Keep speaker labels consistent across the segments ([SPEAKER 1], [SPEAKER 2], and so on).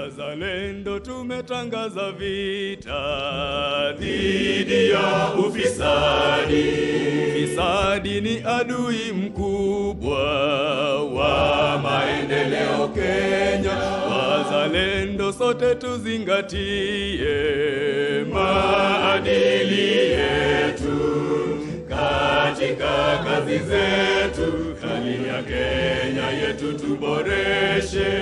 [SPEAKER 1] Uzalendo tumetangaza vita dhidi ya ufisadi. Ufisadi ni adui mkubwa wa maendeleo Kenya. Wazalendo sote tuzingatie maadili yetu katika kazi zetu. Hali ya Kenya yetu tuboreshe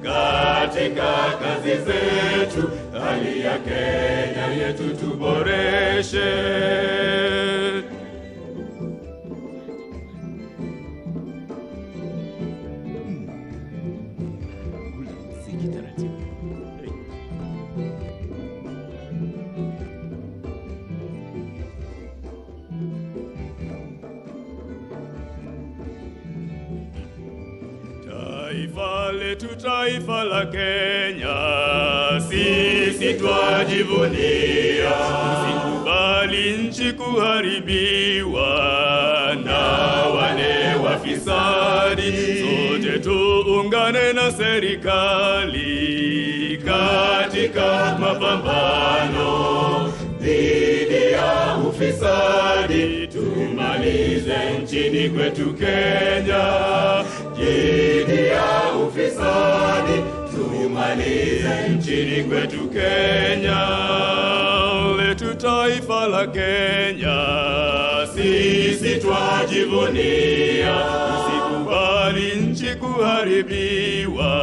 [SPEAKER 1] katika kazi zetu. Hali ya Kenya yetu tuboreshe. Taifa letu, taifa la Kenya, sisi twajivunia. Usikubali nchi kuharibiwa na wale wafisadi. Sote tuungane na serikali katika mapambano dhidi ya ufisadi. Tumalize nchini kwetu Kenya dhidi ya ufisadi. Tumalize nchini kwetu Kenya. Letu taifa la Kenya, sisi twajivunia. Usikubali nchi kuharibiwa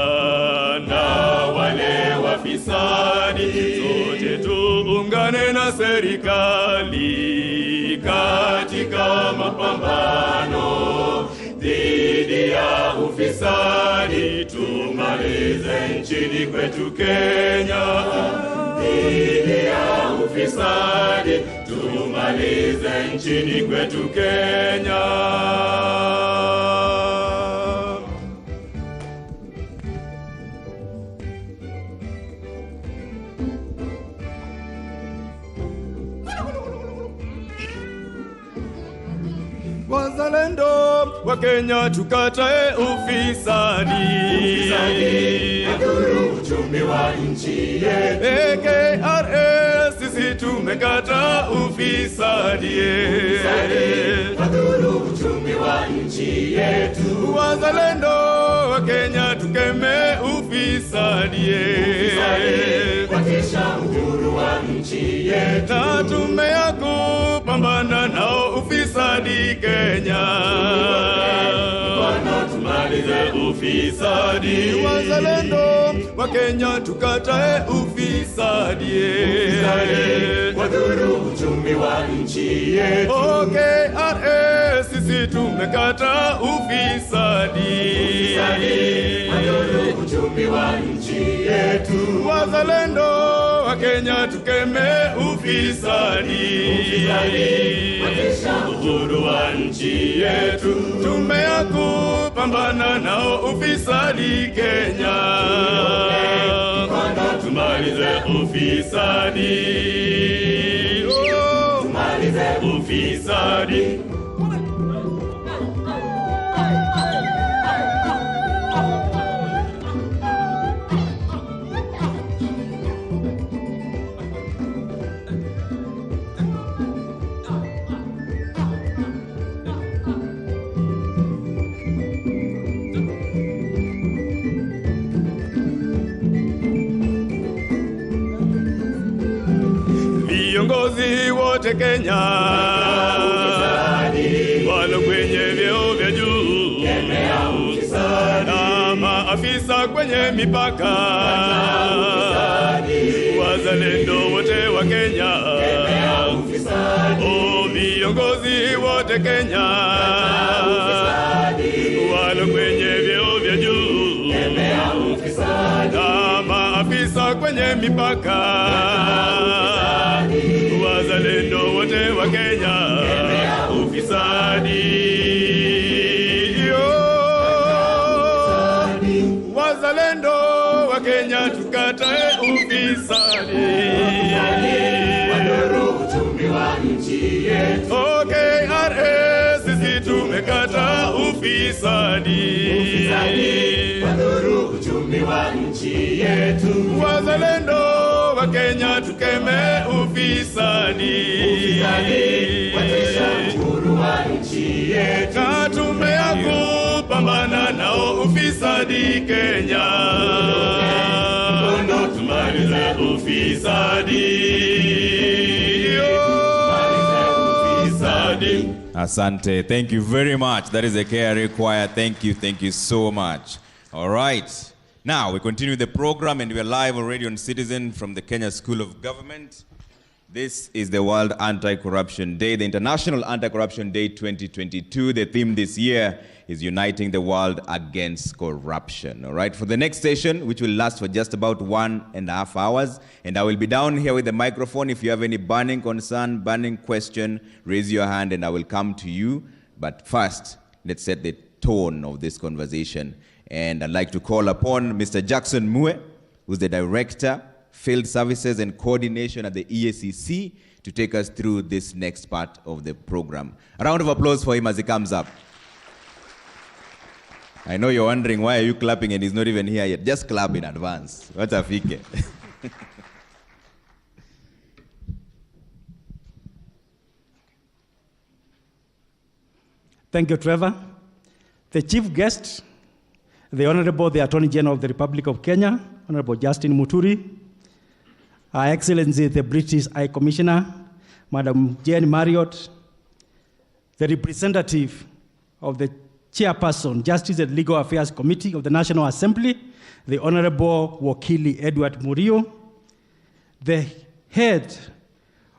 [SPEAKER 1] na wale wafisadi. Sote tuungane na serikali katika mapambano dhidi ya ufisadi. Tumalize nchini kwetu Kenya dhidi ya ufisadi. Tumalize nchini kwetu Kenya. Wazalendo wa Kenya tukatae ufisadi.
[SPEAKER 2] Ufisadi adhuru uchumi wa nchi yetu.
[SPEAKER 1] KRA sisi tumekata ufisadi.
[SPEAKER 2] Ufisadi adhuru uchumi wa nchi yetu.
[SPEAKER 1] Wazalendo wa Kenya tukeme ufisadi.
[SPEAKER 2] Ufisadi wakisha uhuru wa nchi yetu.
[SPEAKER 1] Na tume ya kupambana nao ufisadi Kenya.
[SPEAKER 2] Bwana tumalize ufisadi.
[SPEAKER 1] Wazalendo wa Kenya tukatae ufisadi.
[SPEAKER 2] Ufisadi wadhuru uchumi wa nchi yetu.
[SPEAKER 1] KRA sisi tumekata ufisadi.
[SPEAKER 2] Ufisadi wadhuru uchumi wa nchi yetu.
[SPEAKER 1] Wazalendo wa Kenya tukeme ufisadi.
[SPEAKER 2] Ufisadi wakisha
[SPEAKER 1] uhuru wa nchi yetu. Tume ya kupambana nao ufisadi Kenya. Tumalize ufisadi.
[SPEAKER 2] tumalize
[SPEAKER 1] ufisadi. Viongozi wote Kenya walo kwenye vyeo vya juu na maafisa kwenye mipaka. Wazalendo wote wa Kenya, viongozi wote Kenya walo kwenye vyeo vya juu na maafisa kwenye mipaka. Wazalendo wote wa Kenya ufisadi. Wazalendo wa Kenya tukatae ufisadi.
[SPEAKER 2] wadhuru uchumi wa nchi yetu.
[SPEAKER 1] KRA sisi tumekata ufisadi.
[SPEAKER 2] Ufisadi wadhuru uchumi wa nchi yetu.
[SPEAKER 1] Wazalendo wa Kenya tukeme ufisadi.
[SPEAKER 2] Ufisadi watisha uhuru wa nchi yetu.
[SPEAKER 1] Na tumea kupambana nao ufisadi Kenya.
[SPEAKER 2] Mkono tumalize ufisadi.
[SPEAKER 3] Asante. Thank you very much. That is a KRA choir. Thank you so much. All right. Now, we continue the program, and we are live already on Citizen from the Kenya School of Government. This is the World Anti-Corruption Day, the International Anti-Corruption Day 2022. The theme this year is Uniting the World Against Corruption. All right, for the next session, which will last for just about 1.5 hours, and I will be down here with the microphone. If you have any burning concern, burning question, raise your hand and I will come to you. But first, let's set the tone of this conversation. And I'd like to call upon Mr. Jackson Mue, who's the Director, Field Services and Coordination at the EACC, to take us through this next part of the program. A round of applause for him as he comes up. I know you're wondering, why are you clapping and he's not even here yet? Just clap in advance. What's a fike?
[SPEAKER 4] Thank you, Trevor. The chief guest, the Honorable, the Attorney General of the Republic of Kenya, Honorable Justin Muturi, Her Excellency, the British High Commissioner, Madam Jane Marriott, the representative of the Chairperson, Justice and Legal Affairs Committee of the National Assembly, the Honorable Wakili Edward Murio, the head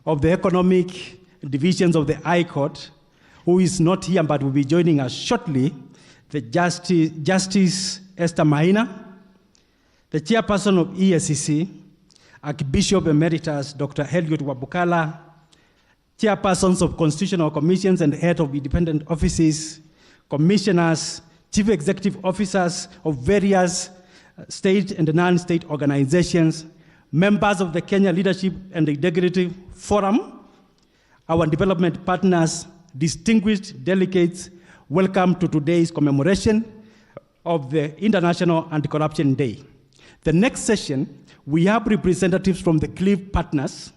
[SPEAKER 4] of the economic divisions of the High Court, who is not here but will be joining us shortly, the Justice Esther Maina, the Chairperson of EACC, Archbishop Emeritus Dr. Eliud Wabukala, Chairpersons of Constitutional Commissions and Head of Independent Offices, Commissioners, Chief Executive Officers of various state and non-state organizations, members of the Kenya Leadership and Integrity Forum, our development partners, distinguished delegates, welcome to today's commemoration of the International Anti-Corruption Day. The next session, we have representatives from the CLIF partners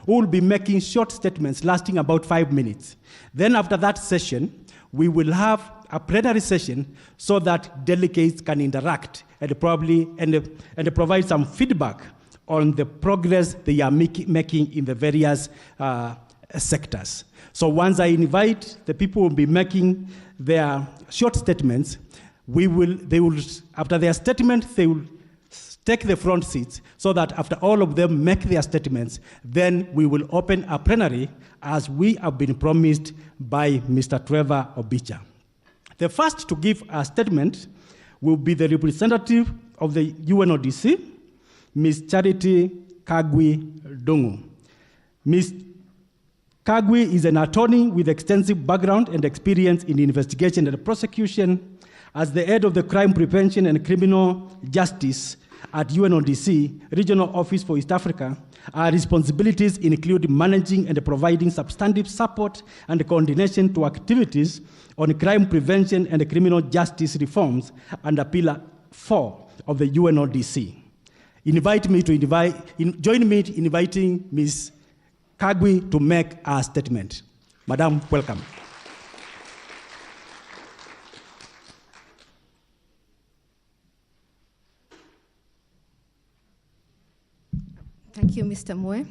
[SPEAKER 4] who will be making short statements lasting about 5 minutes. Then after that session, we will have a plenary session so that delegates can interact and provide some feedback on the progress they are making in the various sectors. So once I invite the people who will be making their short statements, after their statement, they will take the front seats so that after all of them make their statements, then we will open a plenary as we have been promised by Mr. Trevor Obicha. The first to give a statement will be the representative of the UNODC, Ms. Charity Kagwe Dungu. Ms. Kagwe is an attorney with extensive background and experience in investigation and prosecution. As the head of the Crime Prevention and Criminal Justice at UNODC, Regional Office for East Africa, our responsibilities include managing and providing substantive support and coordination to activities on crime prevention and criminal justice reforms under Pillar 4 of the UNODC. Join me in inviting Ms. Kagwe to make a statement. Madam, welcome.
[SPEAKER 5] Thank you, Mr. Mue.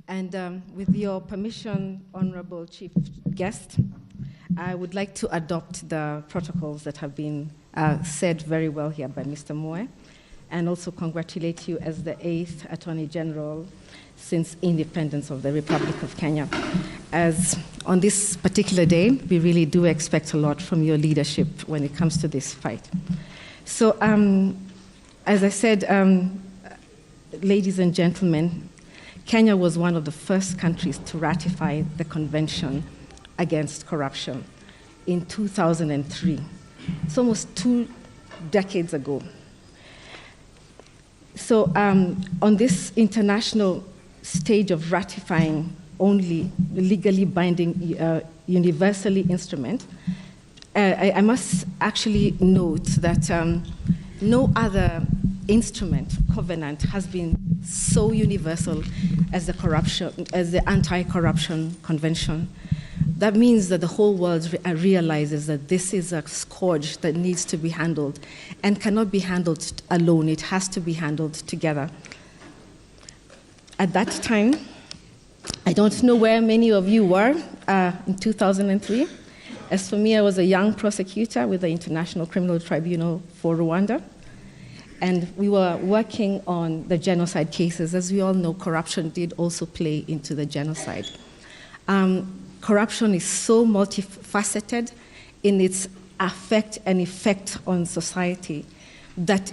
[SPEAKER 5] And with your permission, Honorable Chief Guest, I would like to adopt the protocols that have been said very well here by Mr. Mue, and also congratulate you as the 8th Attorney General since independence of the Republic of Kenya. As on this particular day, we really do expect a lot from your leadership when it comes to this fight. So, as I said, ladies and gentlemen, Kenya was one of the first countries to ratify the Convention Against Corruption in 2003. It's almost 2 decades ago. So on this international stage of ratifying only legally binding, universally instrument, I must actually note that no other instrument, covenant, has been so universal as the Anti-Corruption Convention. That means that the whole world realizes that this is a scourge that needs to be handled and cannot be handled alone. It has to be handled together. At that time, I don't know where many of you were in 2003. As for me, I was a young prosecutor with the International Criminal Tribunal for Rwanda. And we were working on the genocide cases. As we all know, corruption did also play into the genocide. Corruption is so multifaceted in its effect on society that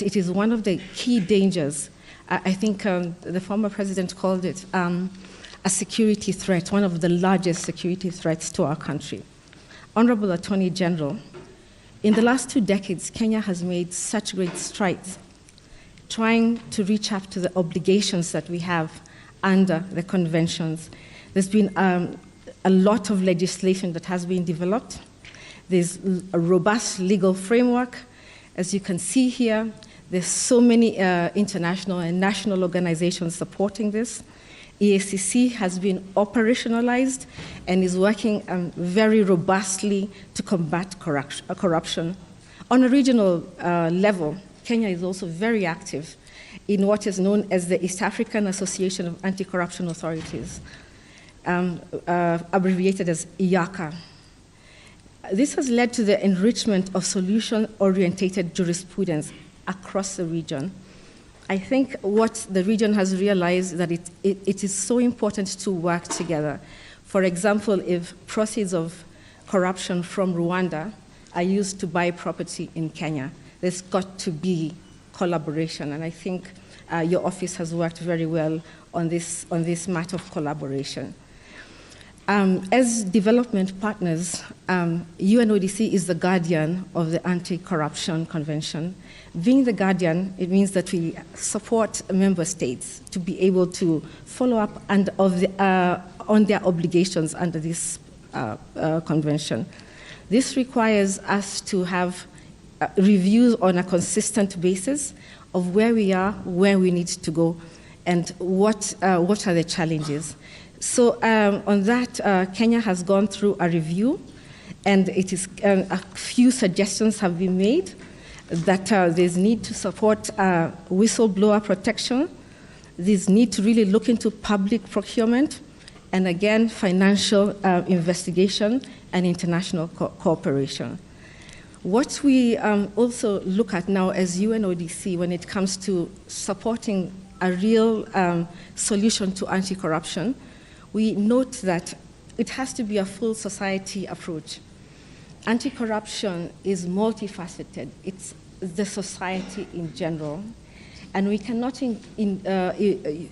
[SPEAKER 5] it is one of the key dangers. I think the former president called it a security threat, one of the largest security threats to our country. Honorable Attorney General, in the last 2 decades, Kenya has made such great strides trying to reach up to the obligations that we have under the conventions. There's been a lot of legislation that has been developed. There's a robust legal framework. As you can see here, there's so many international and national organizations supporting this. EACC has been operationalized and is working very robustly to combat corruption. On a regional level, Kenya is also very active in what is known as the East African Association of Anti-Corruption Authorities, abbreviated as IACA. This has led to the enrichment of solution-oriented jurisprudence across the region. I think what the region has realized that it is so important to work together. For example, if proceeds of corruption from Rwanda are used to buy property in Kenya, there's got to be collaboration, and I think your office has worked very well on this matter of collaboration. As development partners, UNODC is the guardian of the Anti-Corruption Convention. Being the guardian, it means that we support member states to be able to follow up on their obligations under this convention. This requires us to have reviews on a consistent basis of where we are, where we need to go, and what are the challenges. So on that, Kenya has gone through a review, and it is a few suggestions have been made that there's need to support whistleblower protection. There's need to really look into public procurement, and again, financial investigation and international cooperation. What we also look at now as UNODC when it comes to supporting a real solution to anti-corruption, we note that it has to be a full society approach. Anti-corruption is multifaceted. It's the society in general. And we cannot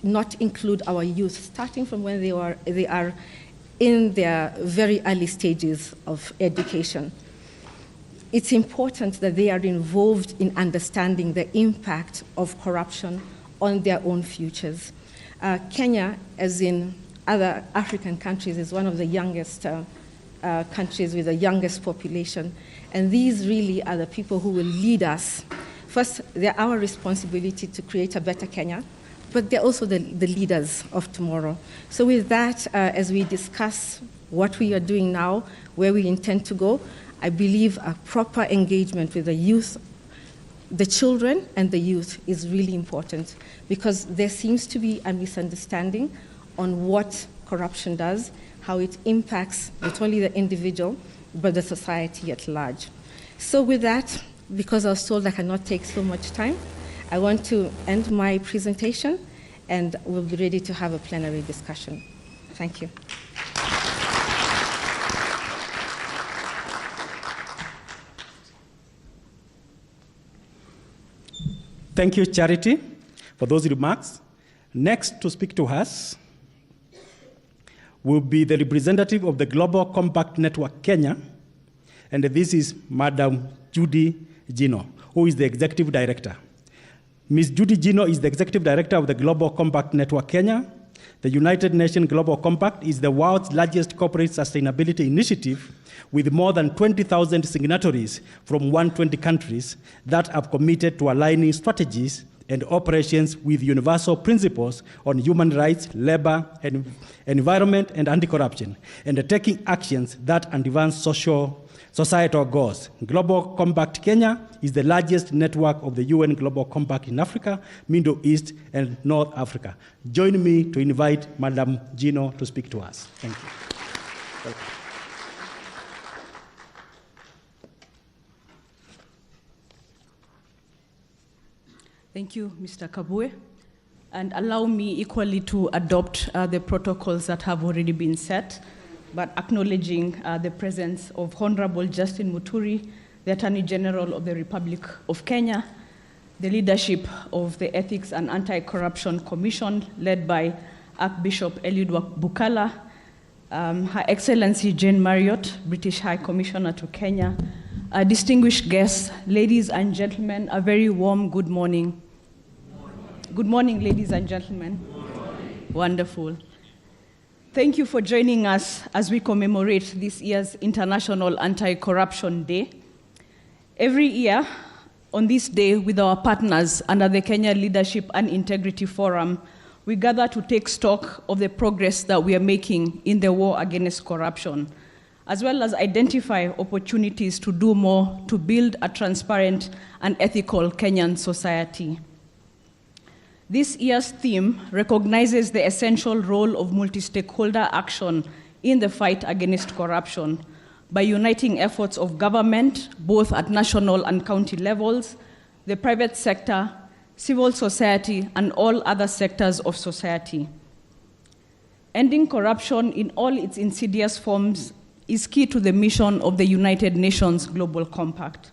[SPEAKER 5] not include our youth, starting from when they are in their very early stages of education. It's important that they are involved in understanding the impact of corruption on their own futures. Kenya, as in other African countries, is one of the youngest countries with the youngest population. And these really are the people who will lead us. First, they're our responsibility to create a better Kenya, but they're also the leaders of tomorrow. So with that, as we discuss what we are doing now, where we intend to go, I believe a proper engagement with the youth, the children and the youth is really important, because there seems to be a misunderstanding on what corruption does, how it impacts not only the individual, but the society at large. So with that, because I was told I cannot take so much time, I want to end my presentation, and we'll be ready to have a plenary discussion. Thank you.
[SPEAKER 4] Thank you, Charity, for those remarks. Next to speak to us will be the representative of the Global Compact Network Kenya, and this is Madam Judy Gino, who is the Executive Director. Ms. Judy Gino is the Executive Director of the Global Compact Network Kenya. The United Nations Global Compact is the world's largest corporate sustainability initiative with more than 20,000 signatories from 120 countries that have committed to aligning strategies and operations with universal principles on human rights, labor, and environment, and anti-corruption, and taking actions that advance societal goals. Global Compact Kenya is the largest network of the UN Global Compact in Africa, Middle East, and North Africa. Join me to invite Madam Gino to speak to us. Thank you. Welcome.
[SPEAKER 6] Thank you, Mr. Kabwe. And allow me equally to adopt the protocols that have already been set, but acknowledging the presence of Honorable Justin Muturi, the Attorney General of the Republic of Kenya, the leadership of the Ethics and Anti-Corruption Commission, led by Archbishop Eliud Bukala, Her Excellency Jane Marriott, British High Commissioner to Kenya, distinguished guests, ladies and gentlemen, a very warm good morning. Good morning, ladies and gentlemen. Wonderful. Thank you for joining us as we commemorate this year's International Anti-Corruption Day. Every year, on this day, with our partners under the Kenya Leadership and Integrity Forum, we gather to take stock of the progress that we are making in the war against corruption, as well as identify opportunities to do more to build a transparent and ethical Kenyan society. This year's theme recognizes the essential role of multi-stakeholder action in the fight against corruption by uniting efforts of government, both at national and county levels, the private sector, civil society, and all other sectors of society. Ending corruption in all its insidious forms is key to the mission of the United Nations Global Compact.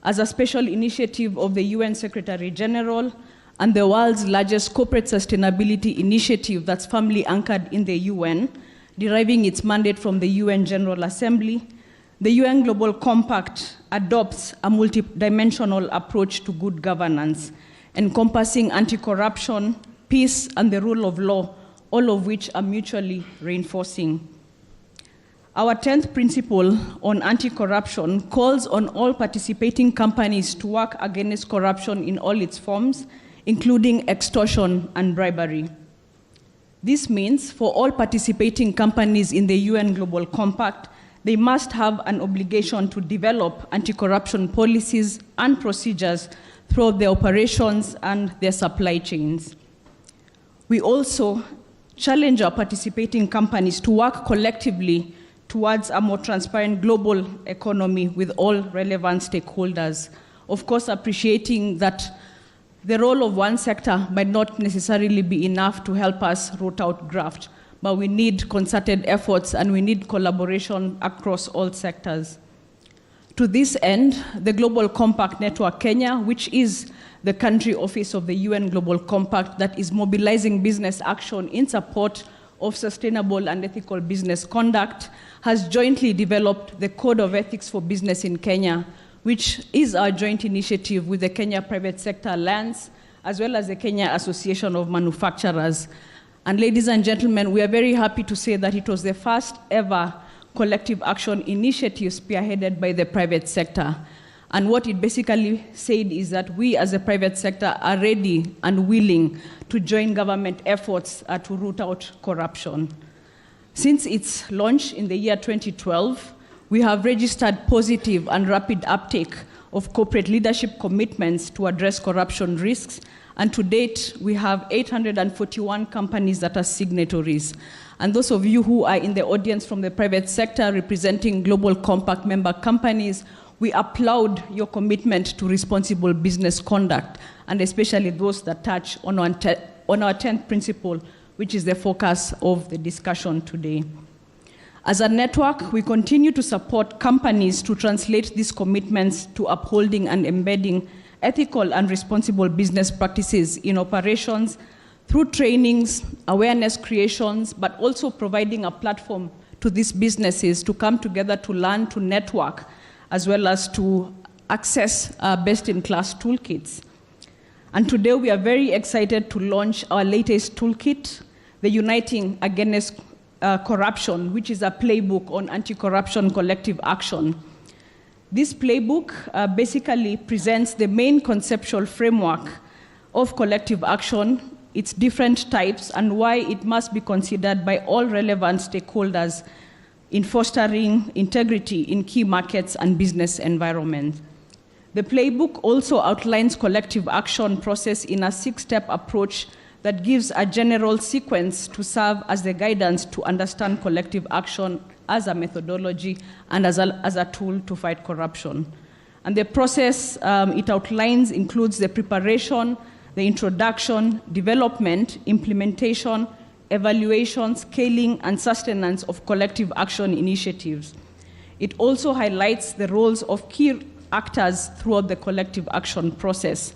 [SPEAKER 6] As a special initiative of the UN Secretary General, and the world's largest corporate sustainability initiative that's firmly anchored in the UN, deriving its mandate from the UN General Assembly, the UN Global Compact adopts a multidimensional approach to good governance, encompassing anti-corruption, peace, and the rule of law, all of which are mutually reinforcing. Our 10th principle on anti-corruption calls on all participating companies to work against corruption in all its forms, including extortion and bribery. This means for all participating companies in the UN Global Compact, they must have an obligation to develop anti-corruption policies and procedures throughout their operations and their supply chains. We also challenge our participating companies to work collectively towards a more transparent global economy with all relevant stakeholders. Of course, appreciating that the role of one sector might not necessarily be enough to help us root out graft, but we need concerted efforts and we need collaboration across all sectors. To this end, the Global Compact Network Kenya, which is the country office of the UN Global Compact that is mobilizing business action in support of sustainable and ethical business conduct, has jointly developed the Code of Ethics for Business in Kenya, which is our joint initiative with the Kenya Private Sector Alliance, as well as the Kenya Association of Manufacturers. And ladies and gentlemen, we are very happy to say that it was the first ever collective action initiative spearheaded by the private sector. And what it basically said is that we as a private sector are ready and willing to join government efforts to root out corruption. Since its launch in the year 2012, we have registered positive and rapid uptake of corporate leadership commitments to address corruption risks, and to date, we have 841 companies that are signatories. And those of you who are in the audience from the private sector representing Global Compact member companies, we applaud your commitment to responsible business conduct, and especially those that touch on our 10th principle, which is the focus of the discussion today. As a network, we continue to support companies to translate these commitments to upholding and embedding ethical and responsible business practices in operations through trainings, awareness creations, but also providing a platform to these businesses to come together to learn, to network, as well as to access best-in-class toolkits. And today we are very excited to launch our latest toolkit, the Uniting Against Corruption, which is a playbook on anti-corruption collective action. This playbook basically presents the main conceptual framework of collective action, its different types, and why it must be considered by all relevant stakeholders in fostering integrity in key markets and business environments. The playbook also outlines collective action process in a 6-step approach that gives a general sequence to serve as the guidance to understand collective action as a methodology and as a tool to fight corruption. And the process it outlines includes the preparation, the introduction, development, implementation, evaluation, scaling, and sustenance of collective action initiatives. It also highlights the roles of key actors throughout the collective action process.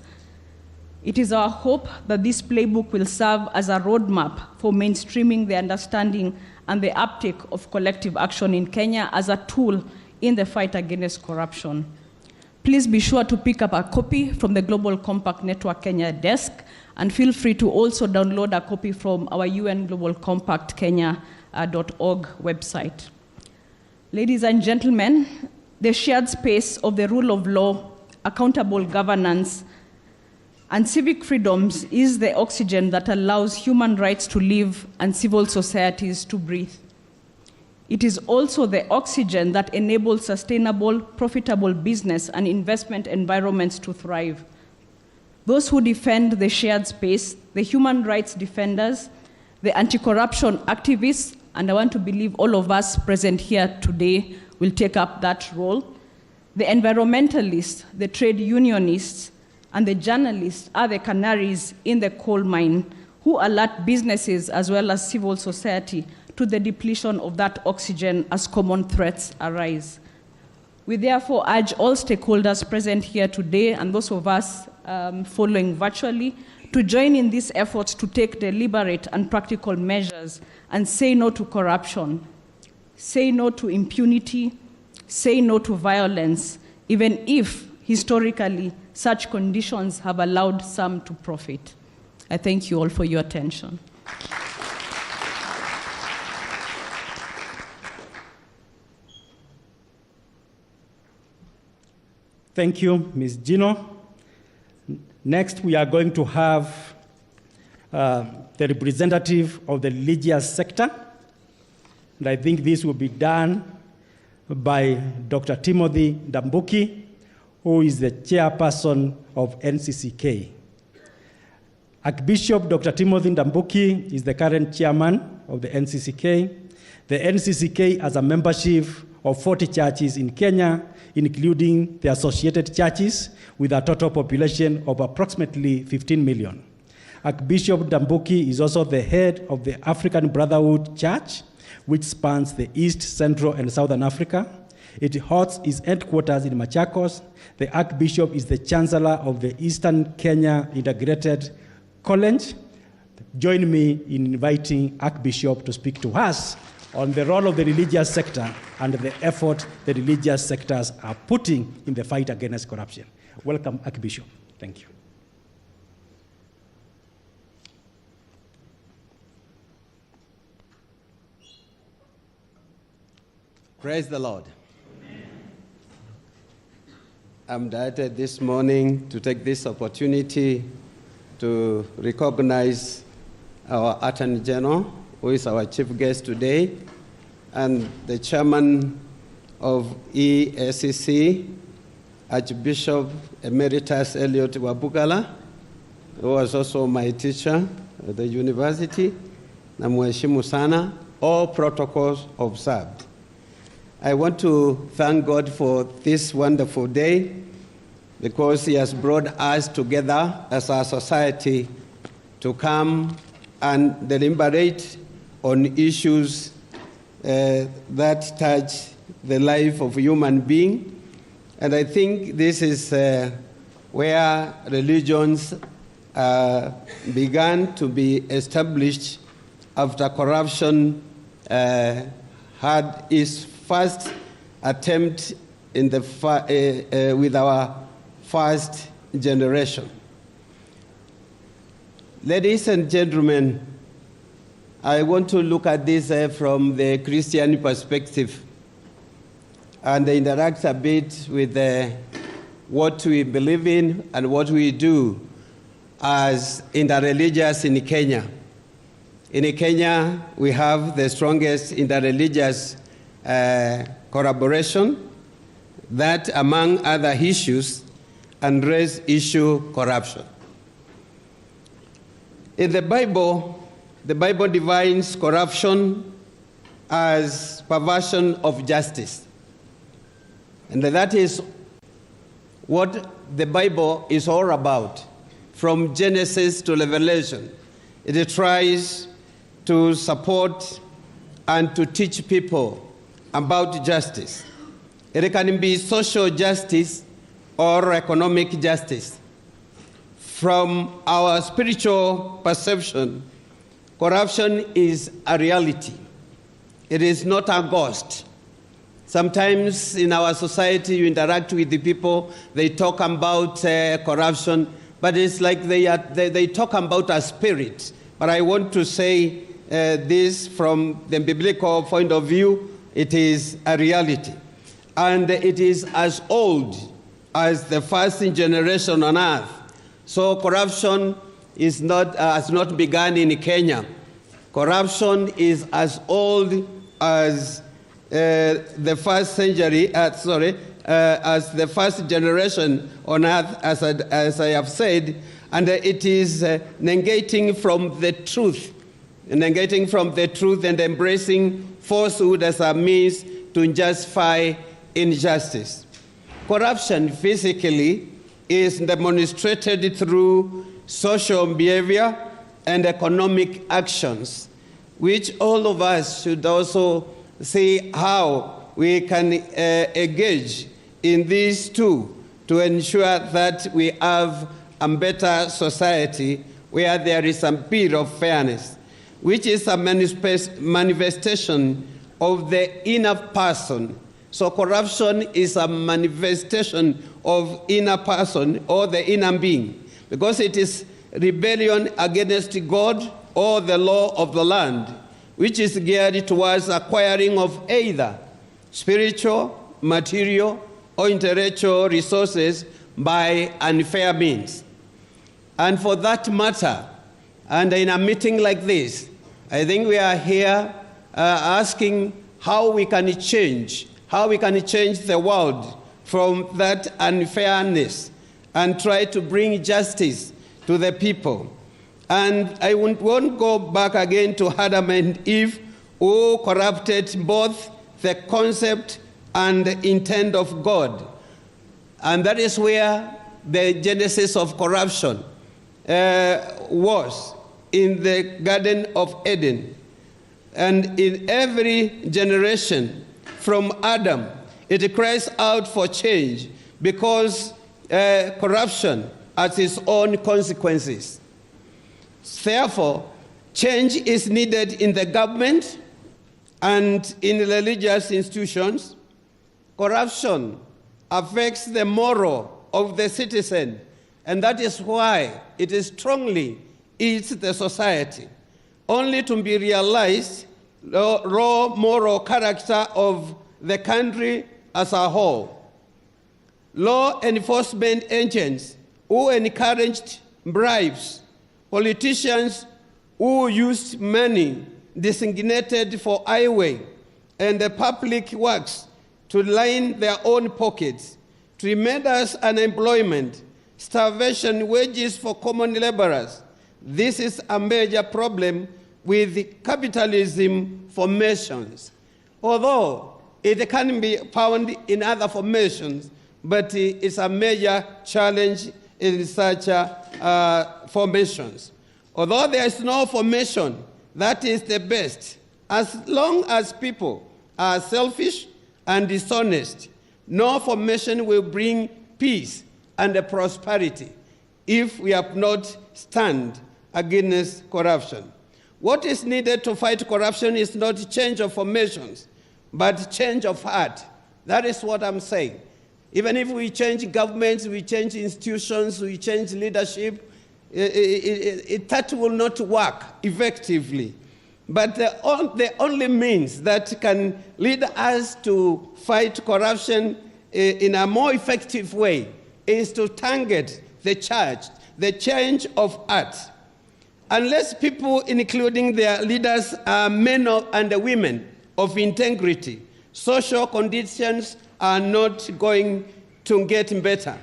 [SPEAKER 6] It is our hope that this playbook will serve as a roadmap for mainstreaming the understanding and the uptake of collective action in Kenya as a tool in the fight against corruption. Please be sure to pick up a copy from the Global Compact Network Kenya desk, and feel free to also download a copy from our UN Global Compact Kenya.org website. Ladies and gentlemen, the shared space of the rule of law, accountable governance, and civic freedoms is the oxygen that allows human rights to live and civil societies to breathe. It is also the oxygen that enables sustainable, profitable business and investment environments to thrive. Those who defend the shared space, the human rights defenders, the anti-corruption activists, and I want to believe all of us present here today will take up that role. The environmentalists, the trade unionists, and the journalists are the canaries in the coal mine who alert businesses as well as civil society to the depletion of that oxygen as common threats arise. We therefore urge all stakeholders present here today and those of us following virtually to join in these efforts to take deliberate and practical measures and say no to corruption, say no to impunity, say no to violence, even if historically such conditions have allowed some to profit. I thank you all for your attention.
[SPEAKER 4] Thank you, Ms. Gino. Next, we are going to have the representative of the religious sector. And I think this will be done by Dr. Timothy Ndambuki, who is the chairperson of NCCK. Archbishop Dr. Timothy Ndambuki is the current chairman of the NCCK. The NCCK has a membership of 40 churches in Kenya, including the associated churches, with a total population of approximately 15 million. Archbishop Ndambuki is also the head of the African Brotherhood Church, which spans the East, Central, and Southern Africa. It holds its headquarters in Machakos. The Archbishop is the Chancellor of the Eastern Kenya Integrated College. Join me in inviting Archbishop to speak to us on the role of the religious sector and the effort the religious sectors are putting in the fight against corruption. Welcome, Archbishop. Thank you.
[SPEAKER 7] Praise the Lord. I'm delighted this morning to take this opportunity to recognize our Attorney General, who is our chief guest today, and the chairman of EACC, Archbishop Emeritus Elliot Wabugala, who was also my teacher at the university, Namweshimu sana, all protocols observed. I want to thank God for this wonderful day because He has brought us together as a society to come and deliberate on issues that touch the life of a human being. And I think this is where religions began to be established after corruption had its first attempt in the with our first generation. Ladies and gentlemen, I want to look at this from the Christian perspective and interact a bit with what we believe in and what we do as interreligious in Kenya. In Kenya, we have the strongest interreligious collaboration that, among other issues, address issue corruption. In the Bible defines corruption as perversion of justice. And that is what the Bible is all about, from Genesis to Revelation. It tries to support and to teach people about justice. It can be social justice or economic justice. From our spiritual perception, corruption is a reality. It is not a ghost. Sometimes in our society, you interact with the people, they talk about corruption, but it's like they talk about a spirit. But I want to say this from the biblical point of view, it is a reality. And it is as old as the first generation on earth. So corruption has not begun in Kenya. Corruption is as old as the first century, as the first generation on earth, as I have said, and it is negating from the truth, and embracing falsehood as a means to justify injustice. Corruption physically is demonstrated through social behavior and economic actions, which all of us should also see how we can engage in these two to ensure that we have a better society where there is a bit of fairness, which is a manifestation of the inner person. So corruption is a manifestation of inner person or the inner being, because it is rebellion against God or the law of the land, which is geared towards acquiring of either spiritual, material, or intellectual resources by unfair means. And for that matter, and in a meeting like this, I think we are here asking how we can change the world from that unfairness and try to bring justice to the people. And I won't go back again to Adam and Eve, who corrupted both the concept and the intent of God. And that is where the genesis of corruption was, in the Garden of Eden. And in every generation from Adam, it cries out for change, because corruption has its own consequences. Therefore, change is needed in the government and in religious institutions. Corruption affects the moral of the citizen, and that is why it strongly eats the society, only to be realized the raw moral character of the country as a whole. Law enforcement agents who encouraged bribes, politicians who used money designated for highway and the public works to line their own pockets, tremendous unemployment, starvation, wages for common laborers. This is a major problem with capitalism formations, although it can be found in other formations, but it's a major challenge in such formations. Although there is no formation that is the best, as long as people are selfish and dishonest, no formation will bring peace and prosperity if we have not stand against corruption. What is needed to fight corruption is not change of formations, but change of heart. That is what I'm saying. Even if we change governments, we change institutions, we change leadership, that will not work effectively. But the only means that can lead us to fight corruption in a more effective way is to target the church, the change of heart. Unless people, including their leaders, are men and women of integrity, social conditions are not going to get better.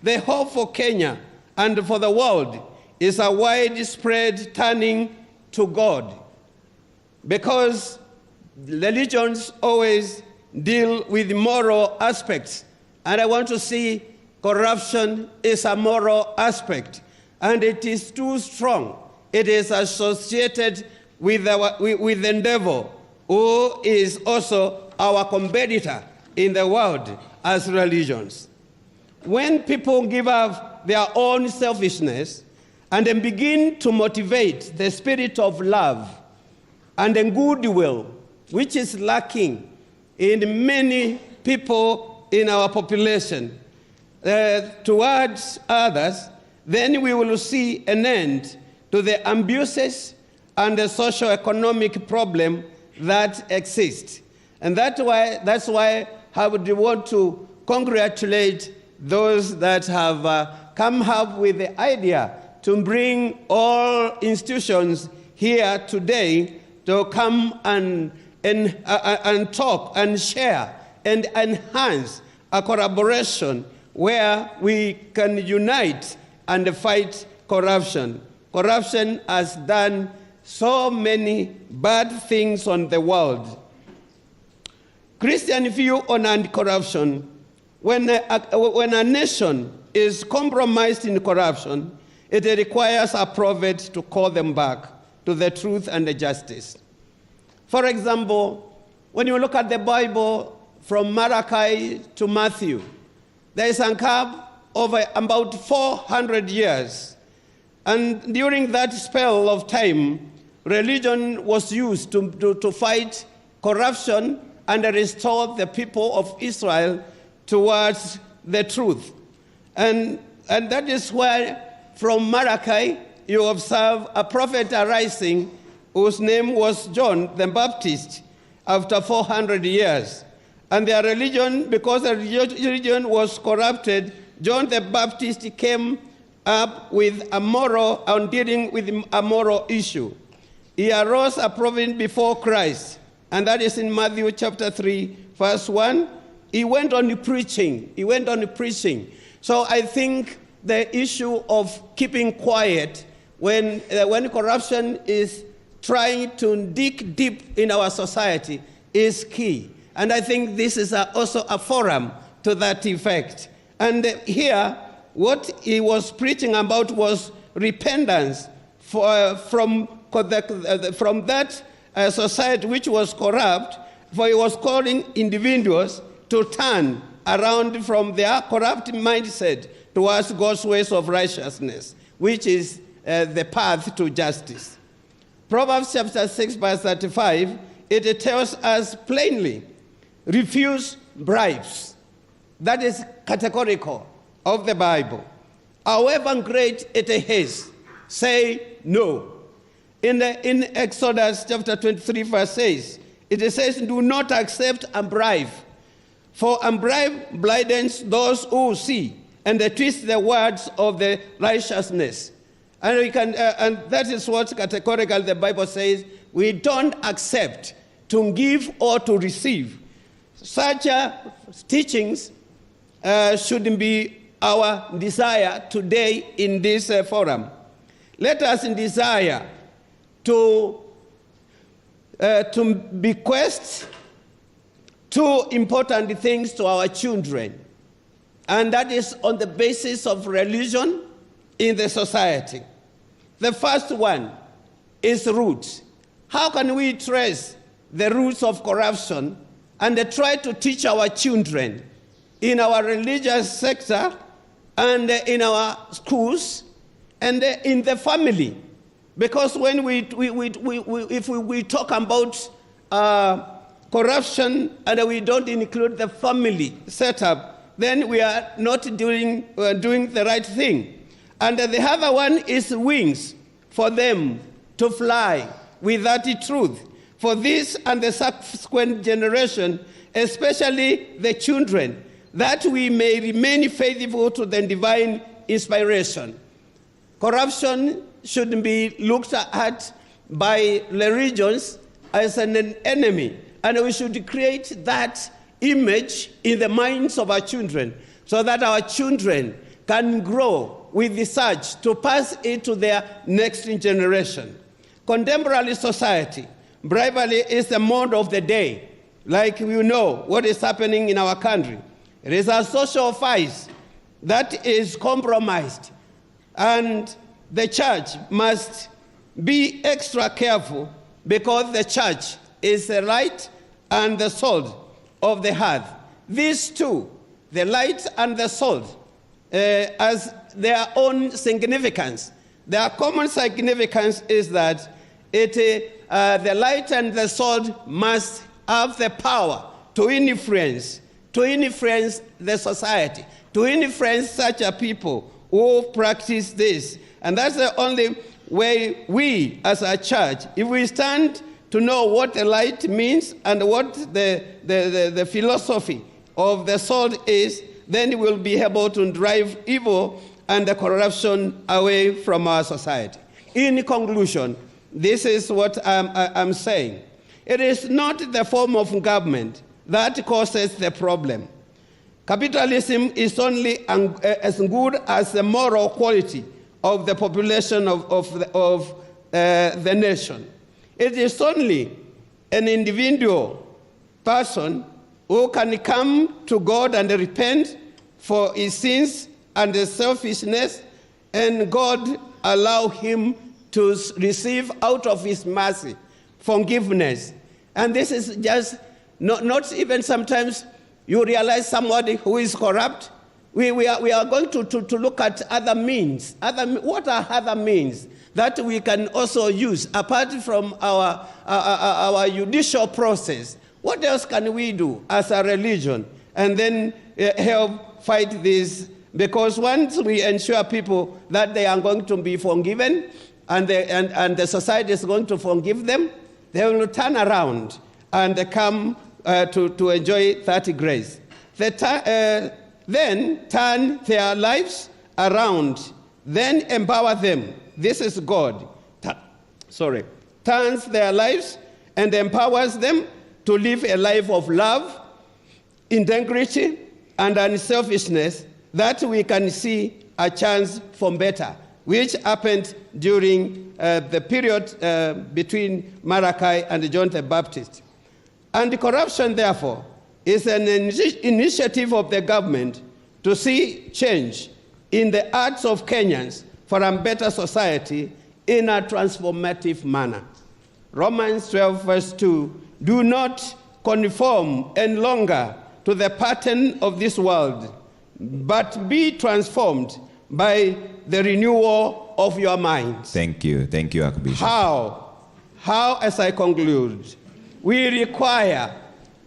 [SPEAKER 7] The hope for Kenya and for the world is a widespread turning to God, because religions always deal with moral aspects, and I want to see corruption is a moral aspect, and it is too strong. It is associated with the devil, who is also our competitor in the world as religions. When people give up their own selfishness and then begin to motivate the spirit of love and the goodwill, which is lacking in many people in our population, towards others, then we will see an end to the abuses and the socio-economic problem that exist. And that's why I would want to congratulate those that have come up with the idea to bring all institutions here today to come and talk and share and enhance a collaboration where we can unite and fight corruption. Corruption has done so many bad things on the world. Christian view on anti-corruption: when a nation is compromised in corruption, it requires a prophet to call them back to the truth and the justice. For example, when you look at the Bible from Malachi to Matthew, there is a gap of about 400 years. And during that spell of time, religion was used to fight corruption and restore the people of Israel towards the truth. And that is why from Malachi you observe a prophet arising whose name was John the Baptist after 400 years. And their religion, because the religion was corrupted, John the Baptist came up with dealing with a moral issue. He arose a prophet before Christ, and that is in Matthew chapter 3, verse 1. He went on preaching. So I think the issue of keeping quiet when corruption is trying to dig deep in our society is key. And I think this is also a forum to that effect. And here, what he was preaching about was repentance from that society which was corrupt, for he was calling individuals to turn around from their corrupt mindset towards God's ways of righteousness, which is the path to justice. Proverbs chapter 6, verse 35, it tells us plainly, refuse bribes. That is categorical of the Bible. However great it is, say no. In Exodus chapter 23, verse 6, it says, do not accept a bribe, for a bribe blinds those who see, and they twist the words of the righteousness. And that is what categorical the Bible says. We don't accept to give or to receive. Such teachings should be our desire today in this forum. Let us desire to bequest two important things to our children, and that is on the basis of religion in the society. The first one is roots. How can we trace the roots of corruption and try to teach our children in our religious sector and in our schools and in the family? Because when if we talk about corruption and we don't include the family setup, then we are not doing the right thing. And the other one is wings for them to fly with that truth for this and the subsequent generation, especially the children, that we may remain faithful to the divine inspiration. Corruption should be looked at by the regions as an enemy, and we should create that image in the minds of our children so that our children can grow with the search to pass it to their next generation. Contemporary society, bribery is the mode of the day. Like we know what is happening in our country. It is a social vice that is compromised, and the church must be extra careful because the church is the light and the salt of the earth. These two, the light and the salt, as their own significance. Their common significance is that the light and the salt must have the power to influence the society, to influence such a people who practice this. And that's the only way we, as a church, if we stand to know what the light means and what the philosophy of the salt is, then we'll be able to drive evil and the corruption away from our society. In conclusion, this is what I'm saying. It is not the form of government that causes the problem. Capitalism is only as good as the moral quality of the population of the nation. It is only an individual person who can come to God and repent for his sins and his selfishness, and God allow him to receive out of his mercy forgiveness. And this is just not even sometimes you realize somebody who is corrupt. We are going to look at other means. What are other means that we can also use apart from our judicial process? What else can we do as a religion and then help fight this? Because once we ensure people that they are going to be forgiven and the society is going to forgive them, they will turn around and come to enjoy that grace. Then turn their lives around, then empower them. This is God. Turns their lives and empowers them to live a life of love, integrity, and unselfishness, that we can see a chance for better, which happened during the period between Malachi and John the Baptist. Anti-corruption, therefore, is an initiative of the government to see change in the hearts of Kenyans for a better society in a transformative manner. Romans 12, verse 2, do not conform any longer to the pattern of this world, but be transformed by the renewal of your minds.
[SPEAKER 3] Thank you, Archbishop.
[SPEAKER 7] How, as I conclude, we require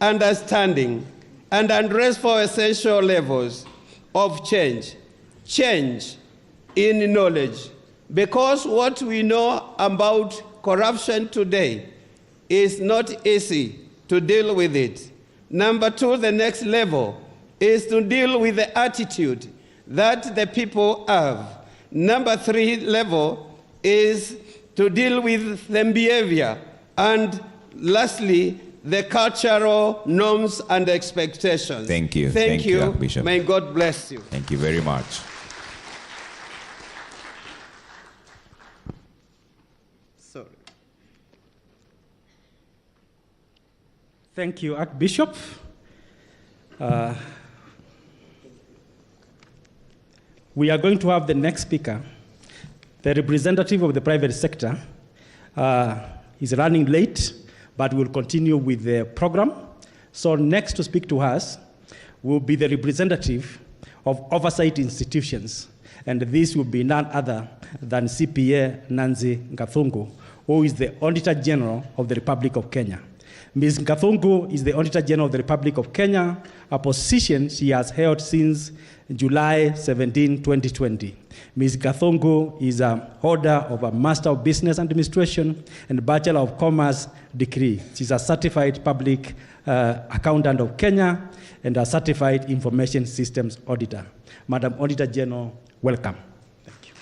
[SPEAKER 7] understanding and address for essential levels of change in knowledge, because what we know about corruption today is not easy to deal with it. Number two, the next level is to deal with the attitude that the people have. Number three level is to deal with the behavior. And lastly, the cultural norms and expectations.
[SPEAKER 3] Thank you. Thank you, Archbishop.
[SPEAKER 7] May God bless you.
[SPEAKER 3] Thank you very much.
[SPEAKER 7] Sorry.
[SPEAKER 4] Thank you, Archbishop. We are going to have the next speaker, the representative of the private sector. He's running late, but we'll continue with the program. So next to speak to us will be the representative of oversight institutions. And this will be none other than CPA Nancy Gathungu, who is the Auditor General of the Republic of Kenya. Ms. Gathungu is the Auditor General of the Republic of Kenya, a position she has held since July 17, 2020. Ms. Gathungu is a holder of a Master of Business Administration and Bachelor of Commerce degree. She's a certified public accountant of Kenya and a certified information systems auditor. Madam Auditor General, welcome. Thank you.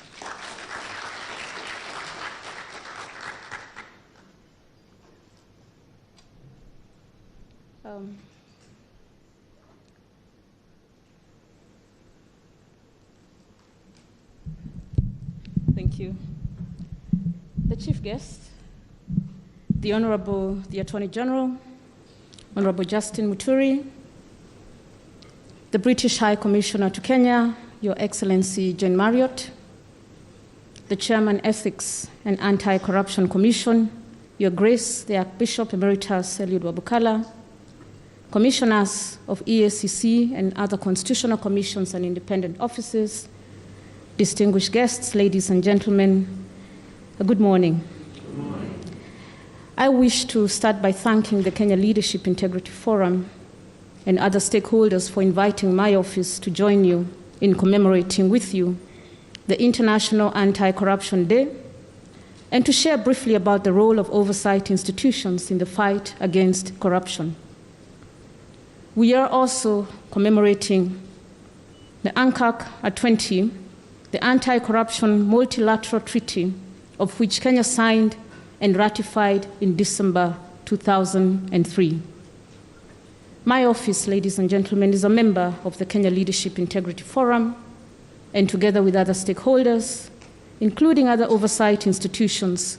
[SPEAKER 6] Thank you. The Chief Guest, the Honorable, the Attorney General, Honorable Justin Muturi, the British High Commissioner to Kenya, Your Excellency Jane Marriott, the Chairman Ethics and Anti-Corruption Commission, Your Grace, the Archbishop Emeritus Eliud Wabukala, Commissioners of EACC and other constitutional commissions and independent offices, distinguished guests, ladies and gentlemen, good morning.
[SPEAKER 2] Good morning.
[SPEAKER 6] I wish to start by thanking the Kenya Leadership Integrity Forum and other stakeholders for inviting my office to join you in commemorating with you the International Anti-Corruption Day and to share briefly about the role of oversight institutions in the fight against corruption. We are also commemorating the UNCAC at 20, the Anti-Corruption Multilateral Treaty, of which Kenya signed and ratified in December 2003. My office, ladies and gentlemen, is a member of the Kenya Leadership Integrity Forum, and together with other stakeholders, including other oversight institutions,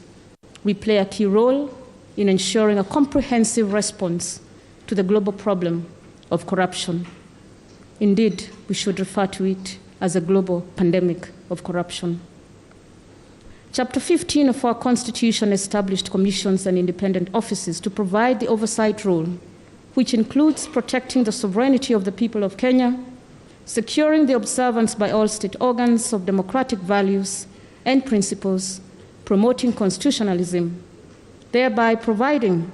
[SPEAKER 6] we play a key role in ensuring a comprehensive response to the global problem of corruption. Indeed, we should refer to it as a global pandemic of corruption. Chapter 15 of our Constitution established commissions and independent offices to provide the oversight role, which includes protecting the sovereignty of the people of Kenya, securing the observance by all state organs of democratic values and principles, promoting constitutionalism, thereby providing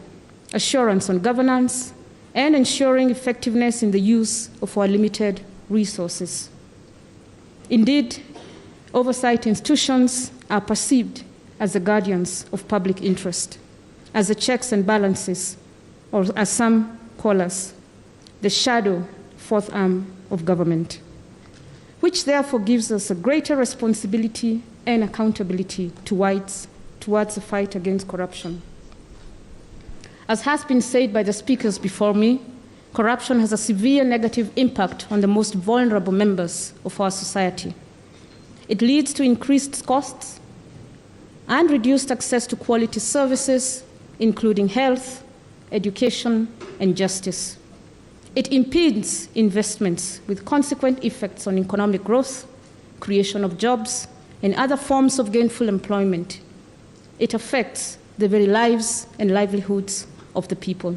[SPEAKER 6] assurance on governance and ensuring effectiveness in the use of our limited resources. Indeed, oversight institutions are perceived as the guardians of public interest, as the checks and balances, or as some call us, the shadow fourth arm of government, which therefore gives us a greater responsibility and accountability towards the fight against corruption. As has been said by the speakers before me, corruption has a severe negative impact on the most vulnerable members of our society. It leads to increased costs and reduced access to quality services, including health, education, and justice. It impedes investments with consequent effects on economic growth, creation of jobs, and other forms of gainful employment. It affects the very lives and livelihoods of the people.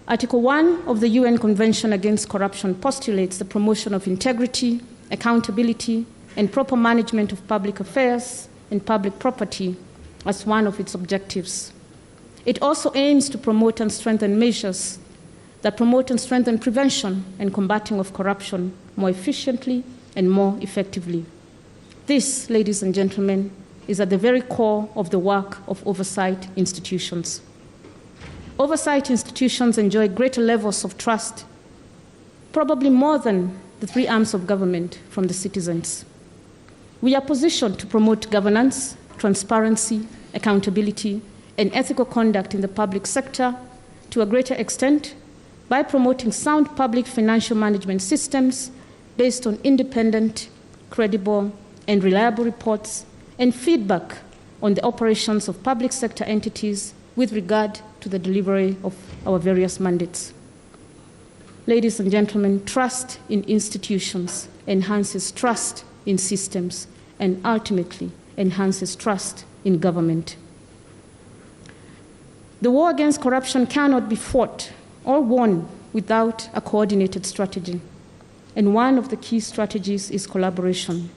[SPEAKER 6] Article 1 of the UN Convention Against Corruption postulates the promotion of integrity, accountability, and proper management of public affairs and public property as one of its objectives. It also aims to promote and strengthen measures that promote and strengthen prevention and combating of corruption more efficiently and more effectively. This, ladies and gentlemen, is at the very core of the work of oversight institutions. Oversight institutions enjoy greater levels of trust, probably more than the three arms of government, from the citizens. We are positioned to promote governance, transparency, accountability, and ethical conduct in the public sector to a greater extent by promoting sound public financial management systems based on independent, credible, and reliable reports and feedback on the operations of public sector entities with regard to the delivery of our various mandates. Ladies and gentlemen, trust in institutions enhances trust in systems and ultimately enhances trust in government. The war against corruption cannot be fought or won without a coordinated strategy. And one of the key strategies is collaboration.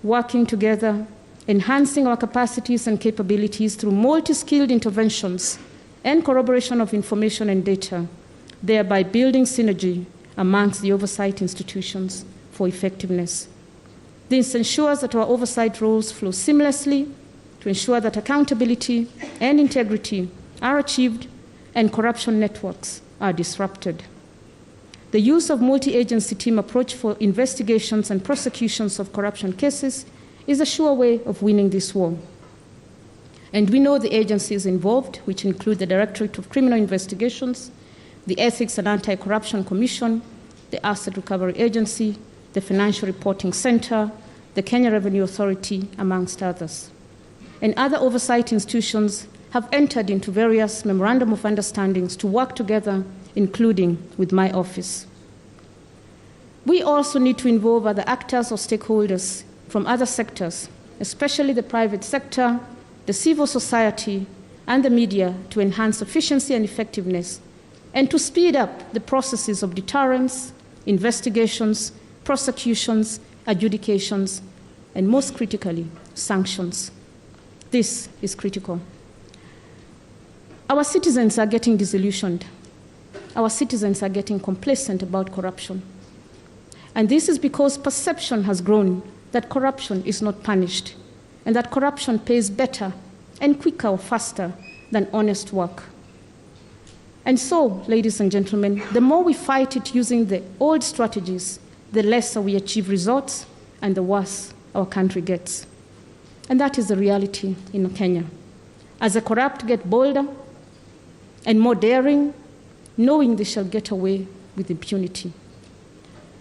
[SPEAKER 6] Working together, enhancing our capacities and capabilities through multi-skilled interventions
[SPEAKER 8] and corroboration of information and data, thereby building synergy amongst the oversight institutions for effectiveness. This ensures that our oversight roles flow seamlessly to ensure that accountability and integrity are achieved and corruption networks are disrupted. The use of multi-agency team approach for investigations and prosecutions of corruption cases is a sure way of winning this war. And we know the agencies involved, which include the Directorate of Criminal Investigations, the Ethics and Anti-Corruption Commission, the Asset Recovery Agency, the Financial Reporting Center, the Kenya Revenue Authority, amongst others. And other oversight institutions have entered into various memorandum of understandings to work together, including with my office. We also need to involve other actors or stakeholders from other sectors, especially the private sector, the civil society, and the media to enhance efficiency and effectiveness, and to speed up the processes of deterrence, investigations, prosecutions, adjudications, and most critically, sanctions. This is critical. Our citizens are getting disillusioned. Our citizens are getting complacent about corruption. And this is because perception has grown that corruption is not punished, and that corruption pays better and quicker or faster than honest work. And so, ladies and gentlemen, the more we fight it using the old strategies, the lesser we achieve results and the worse our country gets. And that is the reality in Kenya. As the corrupt get bolder and more daring, knowing they shall get away with impunity.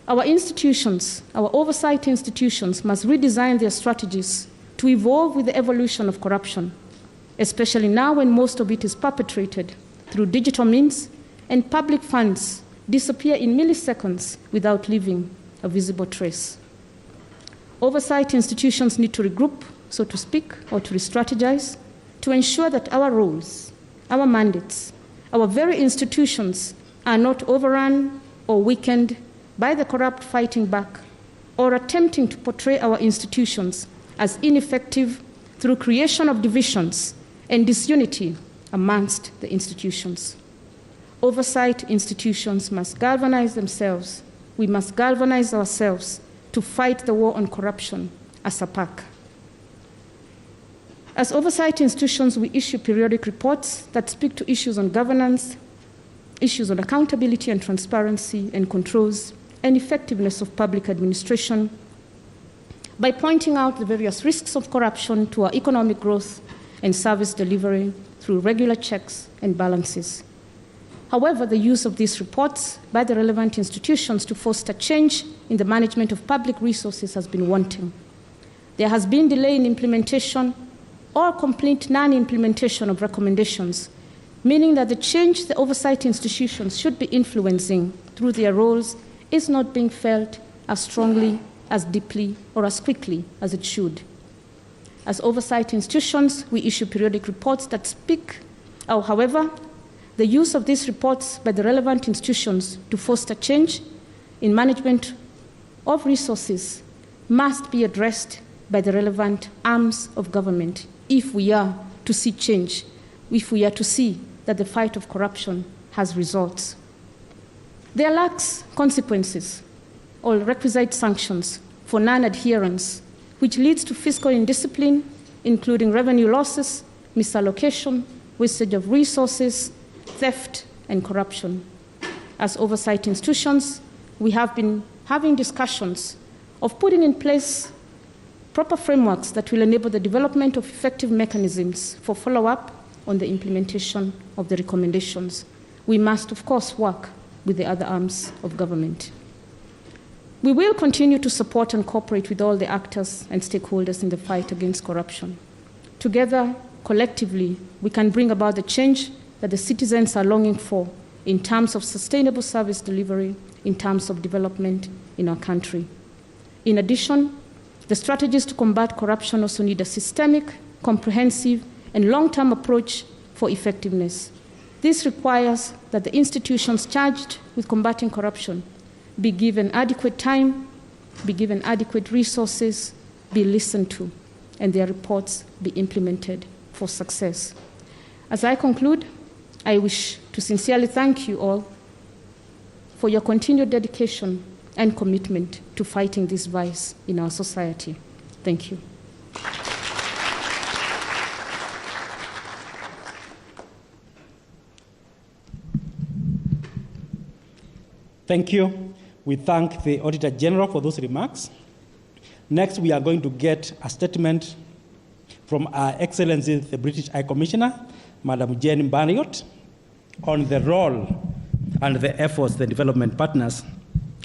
[SPEAKER 8] Our institutions, our oversight institutions, must redesign their strategies to evolve with the evolution of corruption, especially now when most of it is perpetrated through digital means and public funds disappear in milliseconds without leaving a visible trace. Oversight institutions need to regroup, so to speak, or to re-strategize to ensure that our roles, our mandates, our very institutions are not overrun or weakened by the corrupt fighting back or attempting to portray our institutions as ineffective through creation of divisions and disunity amongst the institutions. Oversight institutions must galvanize themselves. We must galvanize ourselves to fight the war on corruption as a pack. As oversight institutions, we issue periodic reports that speak to issues on governance, issues on accountability and transparency and controls, and effectiveness of public administration by pointing out the various risks of corruption to our economic growth and service delivery through regular checks and balances. However, the use of these reports by the relevant institutions to foster change in the management of public resources has been wanting. There has been delay in implementation or complete non-implementation of recommendations, meaning that the change the oversight institutions should be influencing through their roles is not being felt as strongly, as deeply, or as quickly as it should. As oversight institutions, we issue periodic reports that speak, however, the use of these reports by the relevant institutions to foster change in management of resources must be addressed by the relevant arms of government if we are to see change, if we are to see that the fight of corruption has results. There lacks consequences or requisite sanctions for non-adherence, which leads to fiscal indiscipline, including revenue losses, misallocation, wastage of resources, theft, and corruption. As oversight institutions, we have been having discussions of putting in place proper frameworks that will enable the development of effective mechanisms for follow-up on the implementation of the recommendations. We must, of course, work with the other arms of government. We will continue to support and cooperate with all the actors and stakeholders in the fight against corruption. Together, collectively, we can bring about the change that the citizens are longing for in terms of sustainable service delivery, in terms of development in our country. In addition, the strategies to combat corruption also need a systemic, comprehensive, and long-term approach for effectiveness. This requires that the institutions charged with combating corruption be given adequate time, be given adequate resources, be listened to, and their reports be implemented for success. As I conclude, I wish to sincerely thank you all for your continued dedication and commitment to fighting this vice in our society. Thank you.
[SPEAKER 4] Thank you. We thank the Auditor General for those remarks. Next, we are going to get a statement from Her Excellency, the British High Commissioner, Madam Jane Marriott, on the role and the efforts the development partners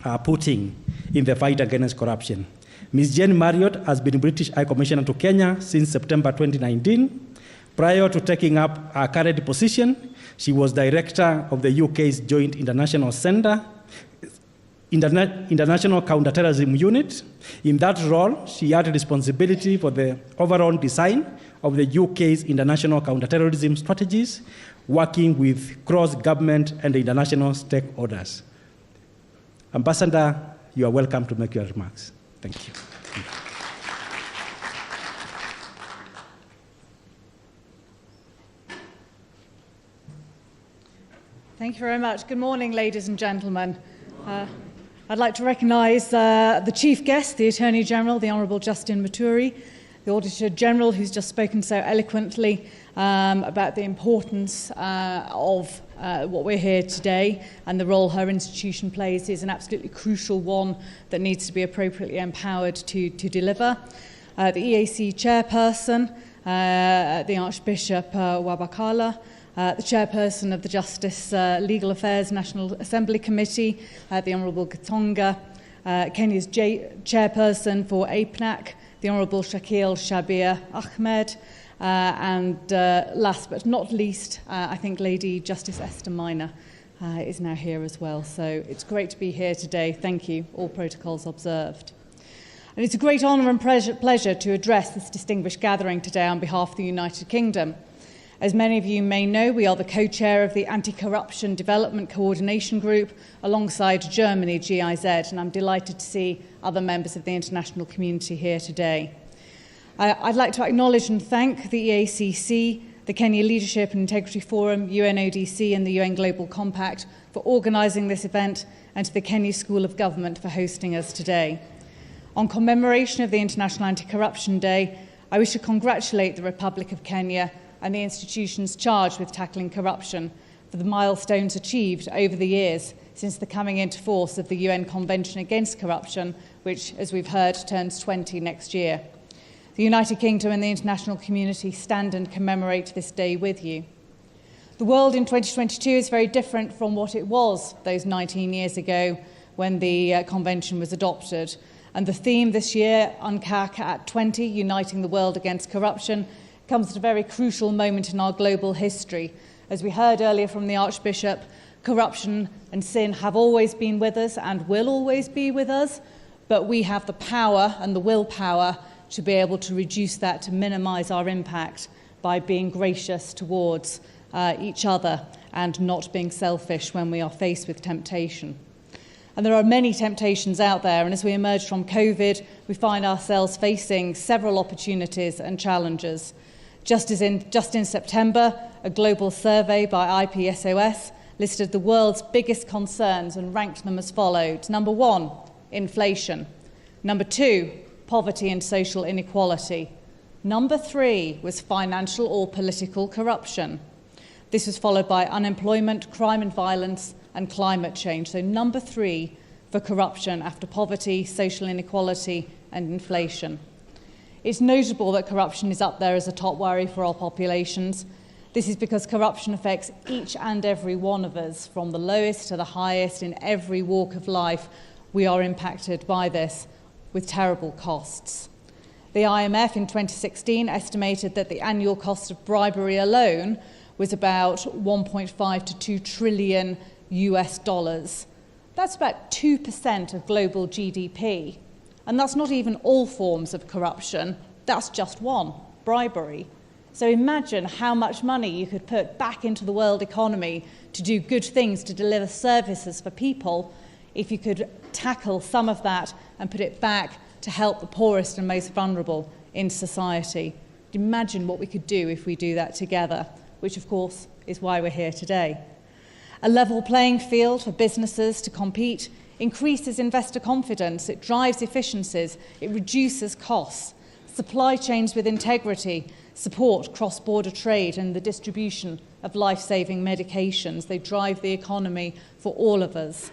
[SPEAKER 4] are putting in the fight against corruption. Ms. Jane Marriott has been British High Commissioner to Kenya since September 2019. Prior to taking up her current position, she was Director of the UK's Joint International Centre, International Counterterrorism Unit. In that role, she had responsibility for the overall design of the UK's international counterterrorism strategies, working with cross-government and international stakeholders. Ambassador, you are welcome to make your remarks. Thank you.
[SPEAKER 9] Thank you very much. Good morning, ladies and gentlemen. I'd like to recognise the Chief Guest, the Attorney General, the Honourable Justin Muturi, the Auditor General, who's just spoken so eloquently about the importance of what we're here today, and the role her institution plays is an absolutely crucial one that needs to be appropriately empowered to deliver. The EAC Chairperson, the Archbishop Wabakala, the Chairperson of the Justice Legal Affairs National Assembly Committee, the Honourable Gatonga, Kenya's Chairperson for APNAC, the Honourable Shakil Shabir Ahmed, and last but not least, I think Lady Justice Esther Minor is now here as well. So it's great to be here today. Thank you. All protocols observed. And it's a great honour and pleasure to address this distinguished gathering today on behalf of the United Kingdom. As many of you may know, we are the co-chair of the Anti-Corruption Development Coordination Group alongside Germany, GIZ, and I'm delighted to see other members of the international community here today. I'd like to acknowledge and thank the EACC, the Kenya Leadership and Integrity Forum, UNODC and the UN Global Compact for organising this event, and to the Kenya School of Government for hosting us today. On commemoration of the International Anti-Corruption Day, I wish to congratulate the Republic of Kenya and the institutions charged with tackling corruption for the milestones achieved over the years since the coming into force of the UN Convention Against Corruption, which, as we've heard, turns 20 next year. The United Kingdom and the international community stand and commemorate this day with you. The world in 2022 is very different from what it was those 19 years ago when the convention was adopted. And the theme this year, UNCAC at 20, Uniting the World Against Corruption, comes at a very crucial moment in our global history. As we heard earlier from the Archbishop, corruption and sin have always been with us and will always be with us, but we have the power and the willpower to be able to reduce that, to minimise our impact by being gracious towards each other and not being selfish when we are faced with temptation. And there are many temptations out there, and as we emerge from COVID, we find ourselves facing several opportunities and challenges. Just in September, a global survey by IPSOS listed the world's biggest concerns and ranked them as follows. Number 1, inflation. Number 2, poverty and social inequality. Number 3 was financial or political corruption. This was followed by unemployment, crime and violence, and climate change. So number 3 for corruption after poverty, social inequality, and inflation. It's notable that corruption is up there as a top worry for our populations. This is because corruption affects each and every one of us, from the lowest to the highest, in every walk of life. We are impacted by this with terrible costs. The IMF in 2016 estimated that the annual cost of bribery alone was about 1.5 to 2 trillion US dollars. That's about 2% of global GDP. And that's not even all forms of corruption, that's just one, bribery. So imagine how much money you could put back into the world economy to do good things, to deliver services for people, if you could tackle some of that and put it back to help the poorest and most vulnerable in society. Imagine what we could do if we do that together. which of course is why we're here today. A level playing field for businesses to compete increases investor confidence, it drives efficiencies, it reduces costs. Supply chains with integrity support cross-border trade and the distribution of life-saving medications. They drive the economy for all of us.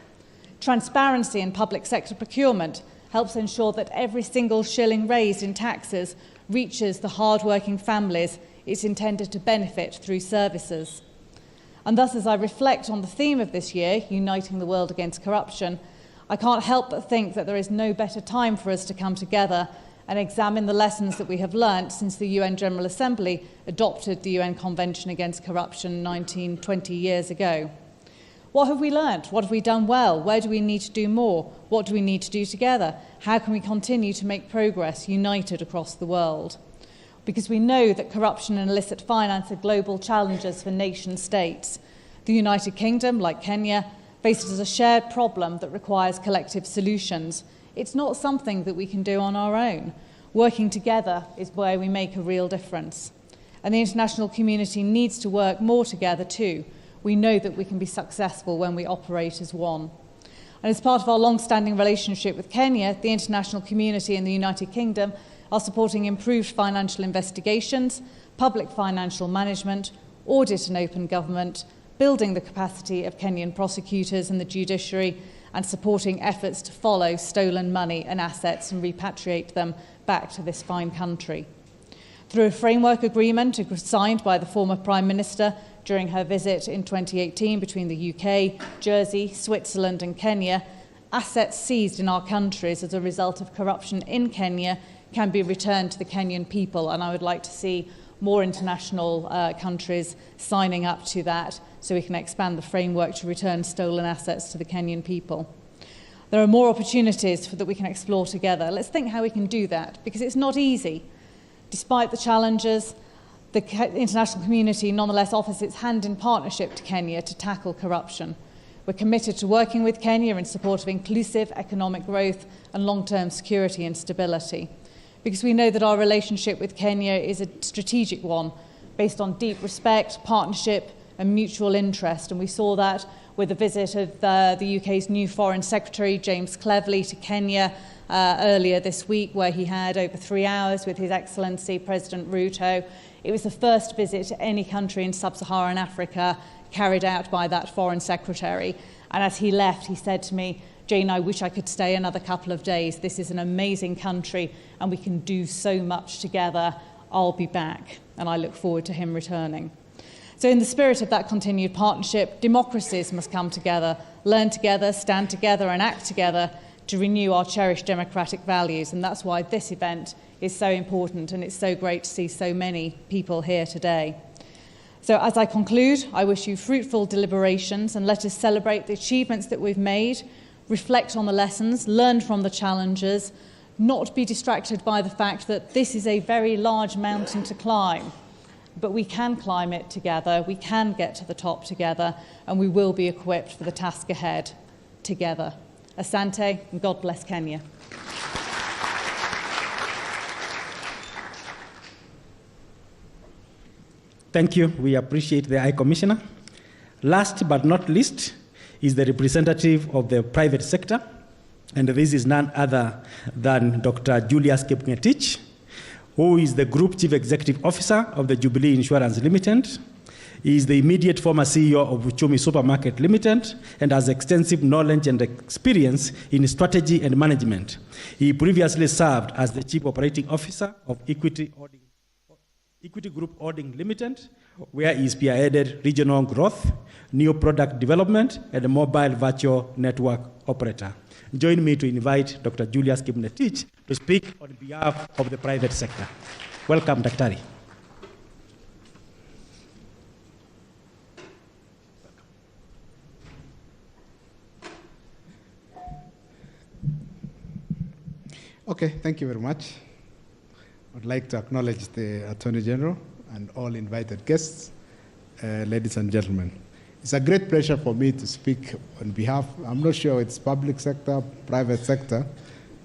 [SPEAKER 9] Transparency in public sector procurement helps ensure that every single shilling raised in taxes reaches the hard-working families it's intended to benefit through services. And thus, as I reflect on the theme of this year, Uniting the World Against Corruption, I can't help but think that there is no better time for us to come together and examine the lessons that we have learnt since the UN General Assembly adopted the UN Convention Against Corruption 20 years ago. What have we learnt? What have we done well? Where do we need to do more? What do we need to do together? How can we continue to make progress united across the world? Because we know that corruption and illicit finance are global challenges for nation states. The United Kingdom, like Kenya, faces a shared problem that requires collective solutions. It's not something that we can do on our own. Working together is where we make a real difference. And the international community needs to work more together too. We know that we can be successful when we operate as one. And as part of our long-standing relationship with Kenya, the international community and the United Kingdom are supporting improved financial investigations, public financial management, audit and open government, building the capacity of Kenyan prosecutors and the judiciary, and supporting efforts to follow stolen money and assets and repatriate them back to this fine country. Through a framework agreement signed by the former Prime Minister during her visit in 2018 between the UK, Jersey, Switzerland and Kenya, assets seized in our countries as a result of corruption in Kenya can be returned to the Kenyan people, and I would like to see more international countries signing up to that so we can expand the framework to return stolen assets to the Kenyan people. There are more opportunities that we can explore together. Let's think how we can do that, because it's not easy. Despite the challenges, the international community nonetheless offers its hand in partnership to Kenya to tackle corruption. We're committed to working with Kenya in support of inclusive economic growth and long-term security and stability, because we know that our relationship with Kenya is a strategic one, based on deep respect, partnership and mutual interest. And we saw that with the visit of the UK's new Foreign Secretary, James Cleverly, to Kenya earlier this week, where he had over 3 hours with His Excellency President Ruto. It was the first visit to any country in sub-Saharan Africa carried out by that Foreign Secretary. And as he left, he said to me, "Jane, I wish I could stay another couple of days. This is an amazing country and we can do so much together. I'll be back." And I look forward to him returning. So in the spirit of that continued partnership, democracies must come together, learn together, stand together and act together to renew our cherished democratic values. And that's why this event is so important, and it's so great to see so many people here today. So as I conclude, I wish you fruitful deliberations, and let us celebrate the achievements that we've made, reflect on the lessons, learn from the challenges, not be distracted by the fact that this is a very large mountain to climb. But we can climb it together, we can get to the top together, and we will be equipped for the task ahead together. Asante, and God bless Kenya.
[SPEAKER 4] Thank you. We appreciate the High Commissioner. Last but not least is the representative of the private sector, and this is none other than Dr. Julius Kipngetich, who is the Group Chief Executive Officer of the Jubilee Insurance Limited. He is the immediate former CEO of Uchumi Supermarket Limited and has extensive knowledge and experience in strategy and management. He previously served as the Chief Operating Officer of Equity Group Holding Limited, where he spearheaded regional growth, new product development, and a mobile virtual network operator. Join me to invite Dr. Julius Kipngetich to speak on behalf of the private sector. Welcome, Daktari.
[SPEAKER 10] Okay, thank you very much. I'd like to acknowledge the Attorney General and all invited guests, ladies and gentlemen. It's a great pleasure for me to speak on behalf, I'm not sure it's public sector, private sector.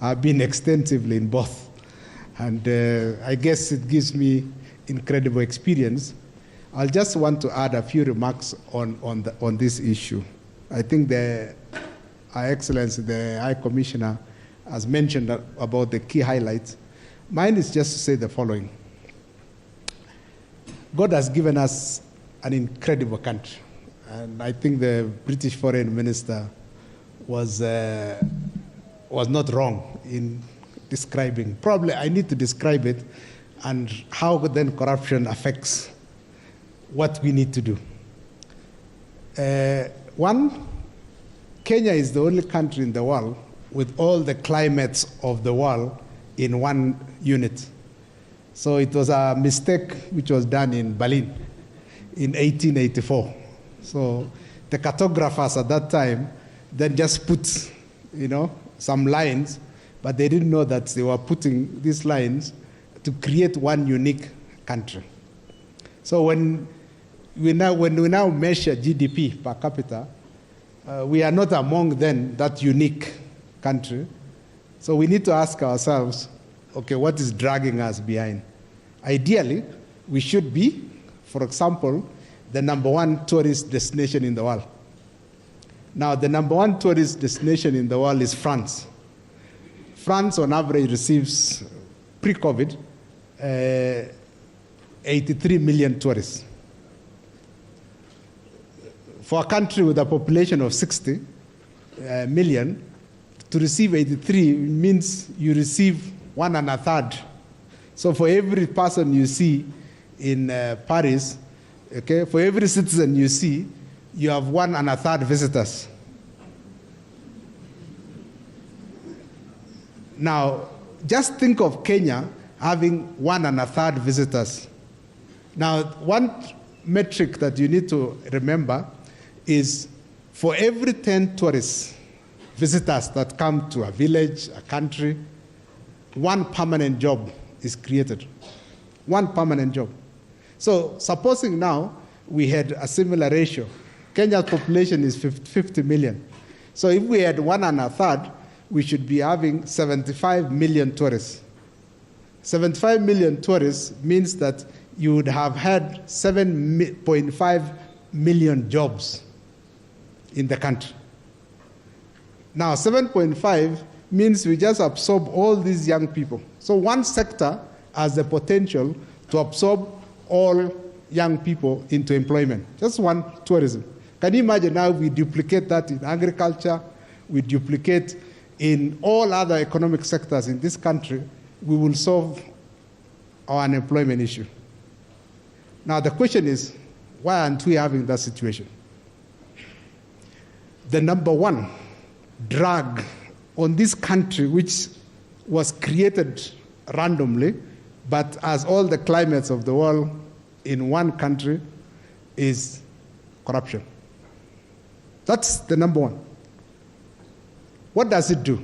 [SPEAKER 10] I've been extensively in both. And I guess it gives me incredible experience. I'll just want to add a few remarks on this issue. I think Her Excellency, the High Commissioner, has mentioned about the key highlights. Mine is just to say the following. God has given us an incredible country. And I think the British Foreign Minister was not wrong in describing. Probably I need to describe it and how then corruption affects what we need to do. One, Kenya is the only country in the world with all the climates of the world in one unit. So it was a mistake which was done in Berlin in 1884. So the cartographers at that time then just put, some lines, but they didn't know that they were putting these lines to create one unique country. So when we now measure GDP per capita, we are not among then that unique country. So we need to ask ourselves, okay, what is dragging us behind? Ideally, we should be, for example, the #1 tourist destination in the world. Now, the #1 tourist destination in the world is France. France, on average, receives, pre-COVID, 83 million tourists. For a country with a population of 60 million, to receive 83 means you receive 1 1/3. So for every person you see in Paris, okay, for every citizen you see, you have 1 1/3 visitors. Now, just think of Kenya having 1 1/3 visitors. Now, one metric that you need to remember is for every 10 tourists, visitors that come to a village, a country, 1 permanent job is created. 1 permanent job. So supposing now we had a similar ratio. Kenya's population is 50 million. So if we had 1 1/3, we should be having 75 million tourists. 75 million tourists means that you would have had 7.5 million jobs in the country. Now, 7.5 means we just absorb all these young people. So one sector has the potential to absorb all young people into employment. Just one, tourism. Can you imagine now we duplicate that in agriculture, we duplicate in all other economic sectors in this country, we will solve our unemployment issue. Now the question is, why aren't we having that situation? The #1 drag on this country, which was created randomly, but as all the climates of the world in one country, is corruption. That's the #1. What does it do?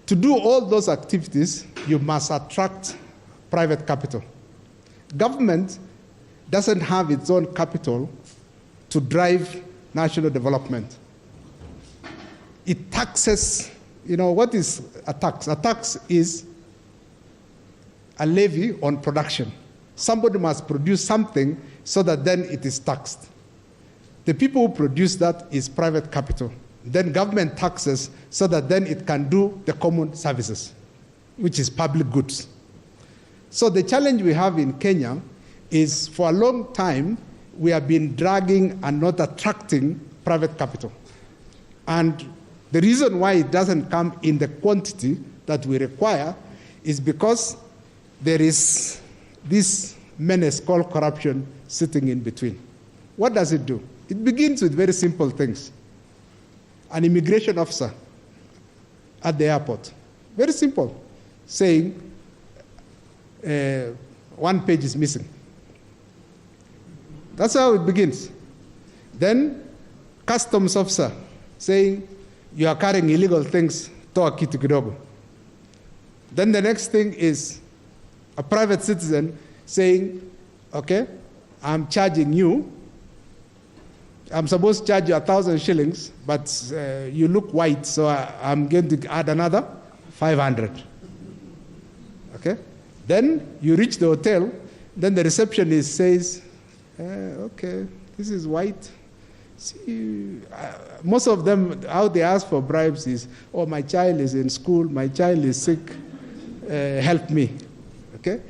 [SPEAKER 10] To do all those activities, you must attract private capital. Government doesn't have its own capital to drive national development. It taxes, what is a tax? A tax is a levy on production. Somebody must produce something so that then it is taxed. The people who produce that is private capital. Then government taxes so that then it can do the common services, which is public goods. So the challenge we have in Kenya is for a long time, we have been dragging and not attracting private capital. And the reason why it doesn't come in the quantity that we require is because there is this menace called corruption sitting in between. What does it do? It begins with very simple things. An immigration officer at the airport, very simple, saying 1 page is missing. That's how it begins. Then customs officer saying you are carrying illegal things, toa kitu kidogo. Then the next thing is a private citizen saying, okay, I'm charging you, I'm supposed to charge you 1,000 shillings, but you look white, so I'm going to add another 500. Okay? Then you reach the hotel, Then the receptionist says, okay, this is white. See, most of them, how they ask for bribes is, oh, my child is in school, my child is sick, help me, okay?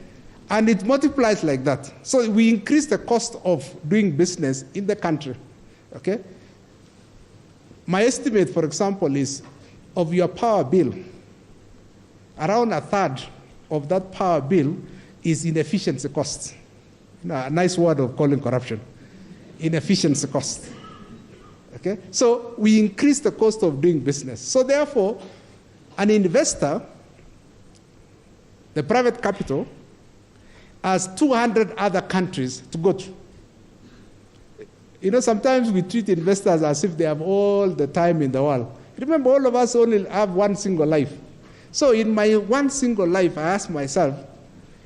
[SPEAKER 10] And it multiplies like that. So we increase the cost of doing business in the country, okay? My estimate, for example, is of your power bill, around a third of that power bill is inefficiency cost. A nice word of calling corruption. Inefficiency cost. Okay? So we increase the cost of doing business. So therefore, an investor, the private capital, has 200 other countries to go to. You know, sometimes we treat investors as if they have all the time in the world. Remember, all of us only have one single life. So in my one single life, I ask myself,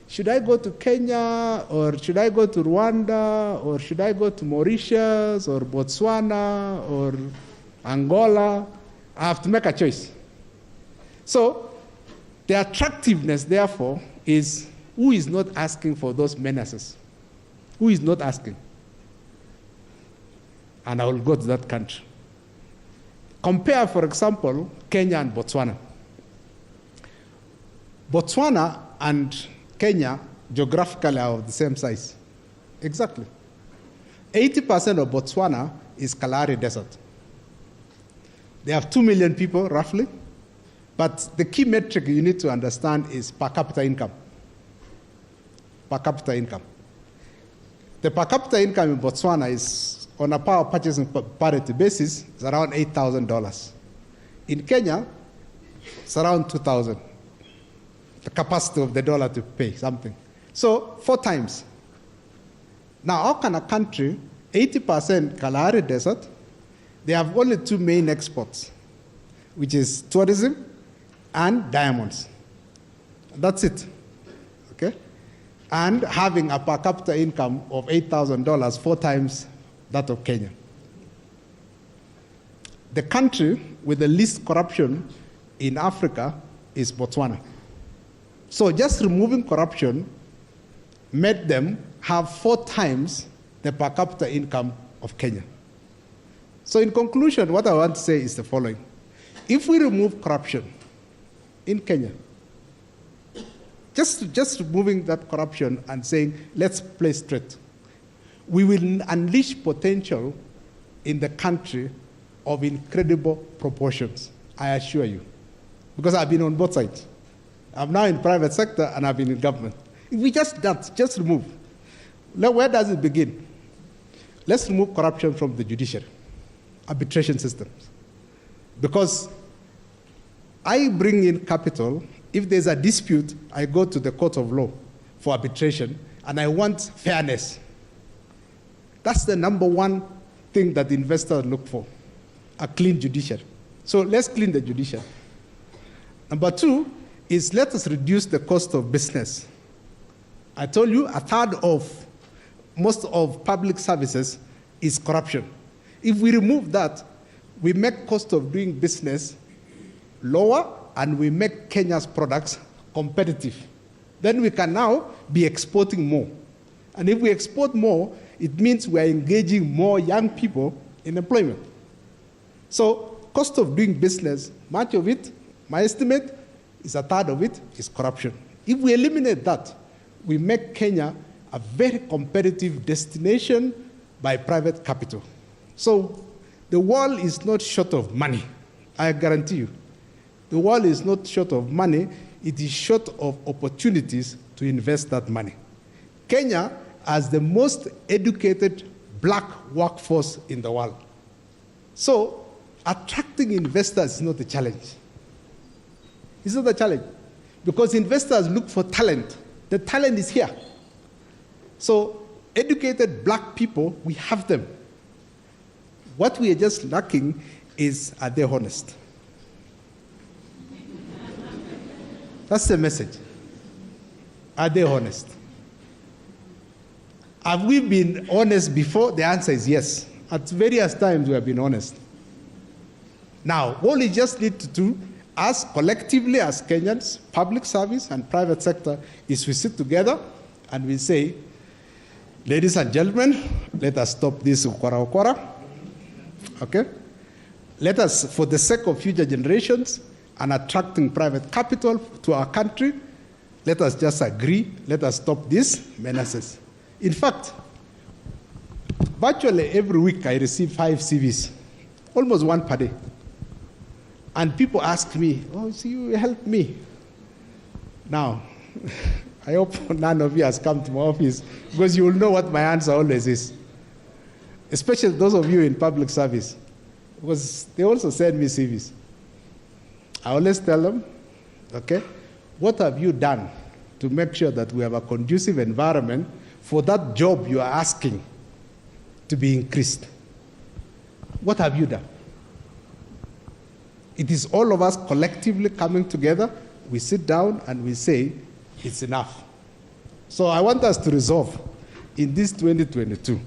[SPEAKER 10] should I go to Kenya, or should I go to Rwanda, or should I go to Mauritius, or Botswana, or Angola? I have to make a choice. So the attractiveness, therefore, is who is not asking for those menaces? Who is not asking? And I will go to that country. Compare, for example, Kenya and Botswana. Botswana and Kenya geographically are of the same size. Exactly. 80% of Botswana is Kalahari Desert. They have 2 million people, roughly. But the key metric you need to understand is per capita income. Per capita income. The per capita income in Botswana is, on a power purchasing parity basis, is around $8,000. In Kenya, it's around $2,000. The capacity of the dollar to pay something. So 4 times. Now, how can a country, 80% Kalahari Desert, they have only 2 main exports, which is tourism and diamonds. That's it, okay? And having a per capita income of $8,000, 4 times that of Kenya. The country with the least corruption in Africa is Botswana. So just removing corruption made them have 4 times the per capita income of Kenya. So in conclusion, what I want to say is the following. If we remove corruption in Kenya, just removing that corruption and saying, let's play straight, we will unleash potential in the country of incredible proportions, I assure you. Because I've been on both sides. I'm now in private sector and I've been in government. If we just remove. Now, where does it begin? Let's remove corruption from the judiciary, arbitration systems. Because I bring in capital, if there's a dispute, I go to the court of law for arbitration, and I want fairness. That's the number one thing that the investors look for, a clean judiciary. So let's clean the judiciary. Number 2 is let us reduce the cost of business. I told you a third of most of public services is corruption. If we remove that, we make cost of doing business lower and we make Kenya's products competitive. Then we can now be exporting more. And if we export more, it means we are engaging more young people in employment. So cost of doing business, much of it, my estimate, is a third of it is corruption. If we eliminate that, we make Kenya a very competitive destination by private capital. So the world is not short of money, I guarantee you. The world is not short of money, it is short of opportunities to invest that money. Kenya has the most educated black workforce in the world. So attracting investors is not a challenge. It's not a challenge because investors look for talent. The talent is here. So educated black people, we have them. What we are just lacking is, are they honest? That's the message. Are they honest? Have we been honest before? The answer is yes. At various times we have been honest. Now, what we just need to do, as collectively as Kenyans, public service and private sector, is we sit together and we say, ladies and gentlemen, let us stop this ukora. Okay? Let us, for the sake of future generations and attracting private capital to our country, let us just agree, let us stop these menaces. In fact, virtually every week I receive 5 CVs, almost one per day. And people ask me, oh, see, you help me. Now, I hope none of you has come to my office because you will know what my answer always is. Especially those of you in public service, because they also send me CVs. I always tell them, okay, what have you done to make sure that we have a conducive environment for that job you are asking to be increased? What have you done? It is all of us collectively coming together. We sit down and we say, it's enough. So I want us to resolve in this 2022,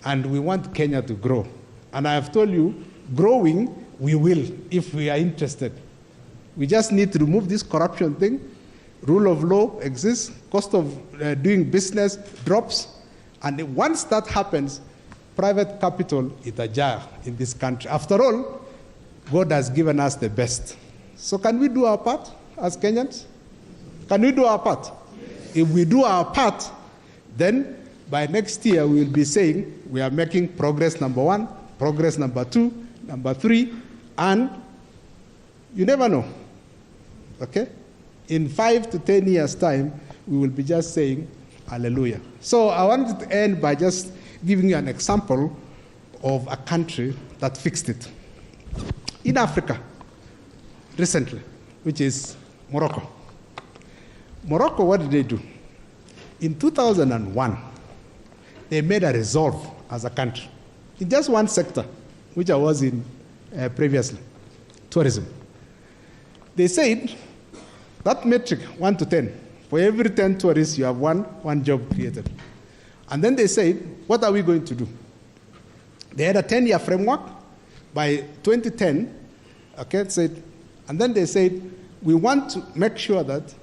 [SPEAKER 10] and we want Kenya to grow. And I have told you, growing, we will if we are interested. We just need to remove this corruption thing. Rule of law exists, cost of doing business drops, and once that happens, private capital is ajar in this country. After all, God has given us the best. So can we do our part as Kenyans? Can we do our part? Yes. If we do our part, then by next year we will be saying we are making progress number 1, progress number 2, number 3, and you never know. Okay? In 5 to 10 years' time, we will be just saying hallelujah. So I wanted to end by just giving you an example of a country that fixed it. In Africa, recently, which is Morocco. Morocco, what did they do? In 2001, they made a resolve as a country in just one sector, which I was in previously, tourism. They said that metric, 1 to 10, for every 10 tourists, you have one job created. And then they said, what are we going to do? They had a 10-year framework. By 2010, okay, said, and then they said, we want to make sure that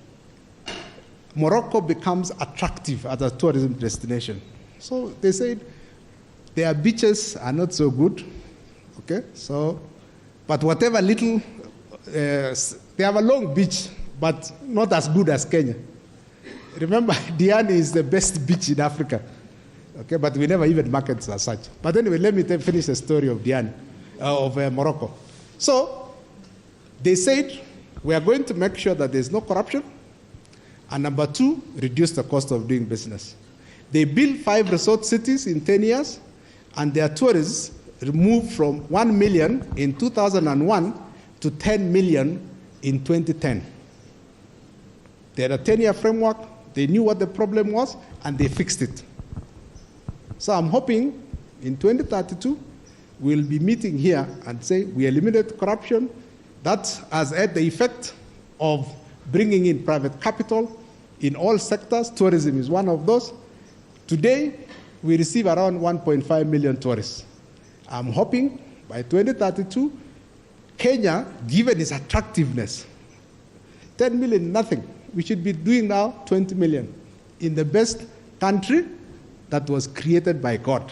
[SPEAKER 10] Morocco becomes attractive as a tourism destination. So they said, their beaches are not so good, okay, so, but whatever little, they have a long beach, but not as good as Kenya. Remember, Diani is the best beach in Africa, okay, but we never even market it as such. But anyway, let me finish the story of Diani. Of Morocco. So they said, we are going to make sure that there's no corruption, and number 2, reduce the cost of doing business. They built 5 resort cities in 10 years, and their tourists moved from 1 million in 2001 to 10 million in 2010. They had a 10-year framework, they knew what the problem was, and they fixed it. So I'm hoping in 2032, we'll be meeting here and say we eliminate corruption. That has had the effect of bringing in private capital in all sectors. Tourism is one of those. Today, we receive around 1.5 million tourists. I'm hoping by 2032, Kenya, given its attractiveness, 10 million, nothing. We should be doing now 20 million in the best country that was created by God.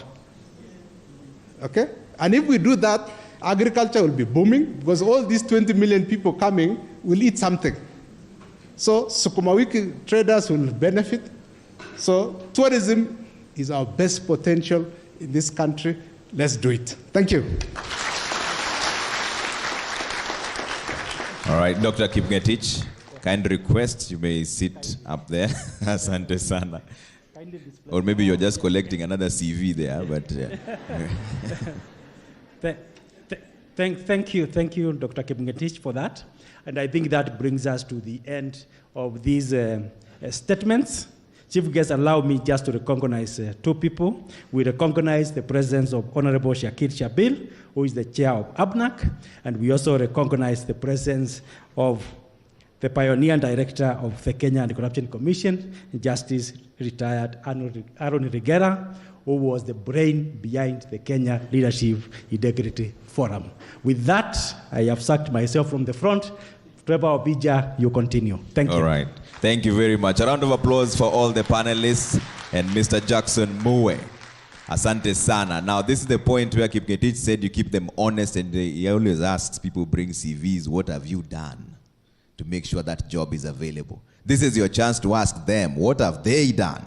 [SPEAKER 10] Okay? And if we do that, agriculture will be booming because all these 20 million people coming will eat something. So Sukuma Wiki traders will benefit. So tourism is our best potential in this country. Let's do it. Thank you.
[SPEAKER 3] All right, Dr. Kipngetich, kind request, you may sit up there. Asante sana. Or maybe you're just collecting another CV there, but...
[SPEAKER 4] Thank you, Dr. Kipngetich, for that. And I think that brings us to the end of these statements. Chief guest, allow me just to recognize 2 people. We recognize the presence of Honorable Shakir Shabil, who is the chair of ABNAC, and we also recognize the presence of the pioneer and director of the Kenya Anti-Corruption Commission, Justice retired Aaron Rigera, who was the brain behind the Kenya Leadership Integrity Forum. With that, I have sacked myself from the front. Trevor Obija, you continue. Thank you.
[SPEAKER 3] All right. Thank you very much. A round of applause for all the panelists and Mr. Jackson Muwe. Asante sana. Now, this is the point where Kipketich said you keep them honest, and he always asks people bring CVs, what have you done to make sure that job is available? This is your chance to ask them, what have they done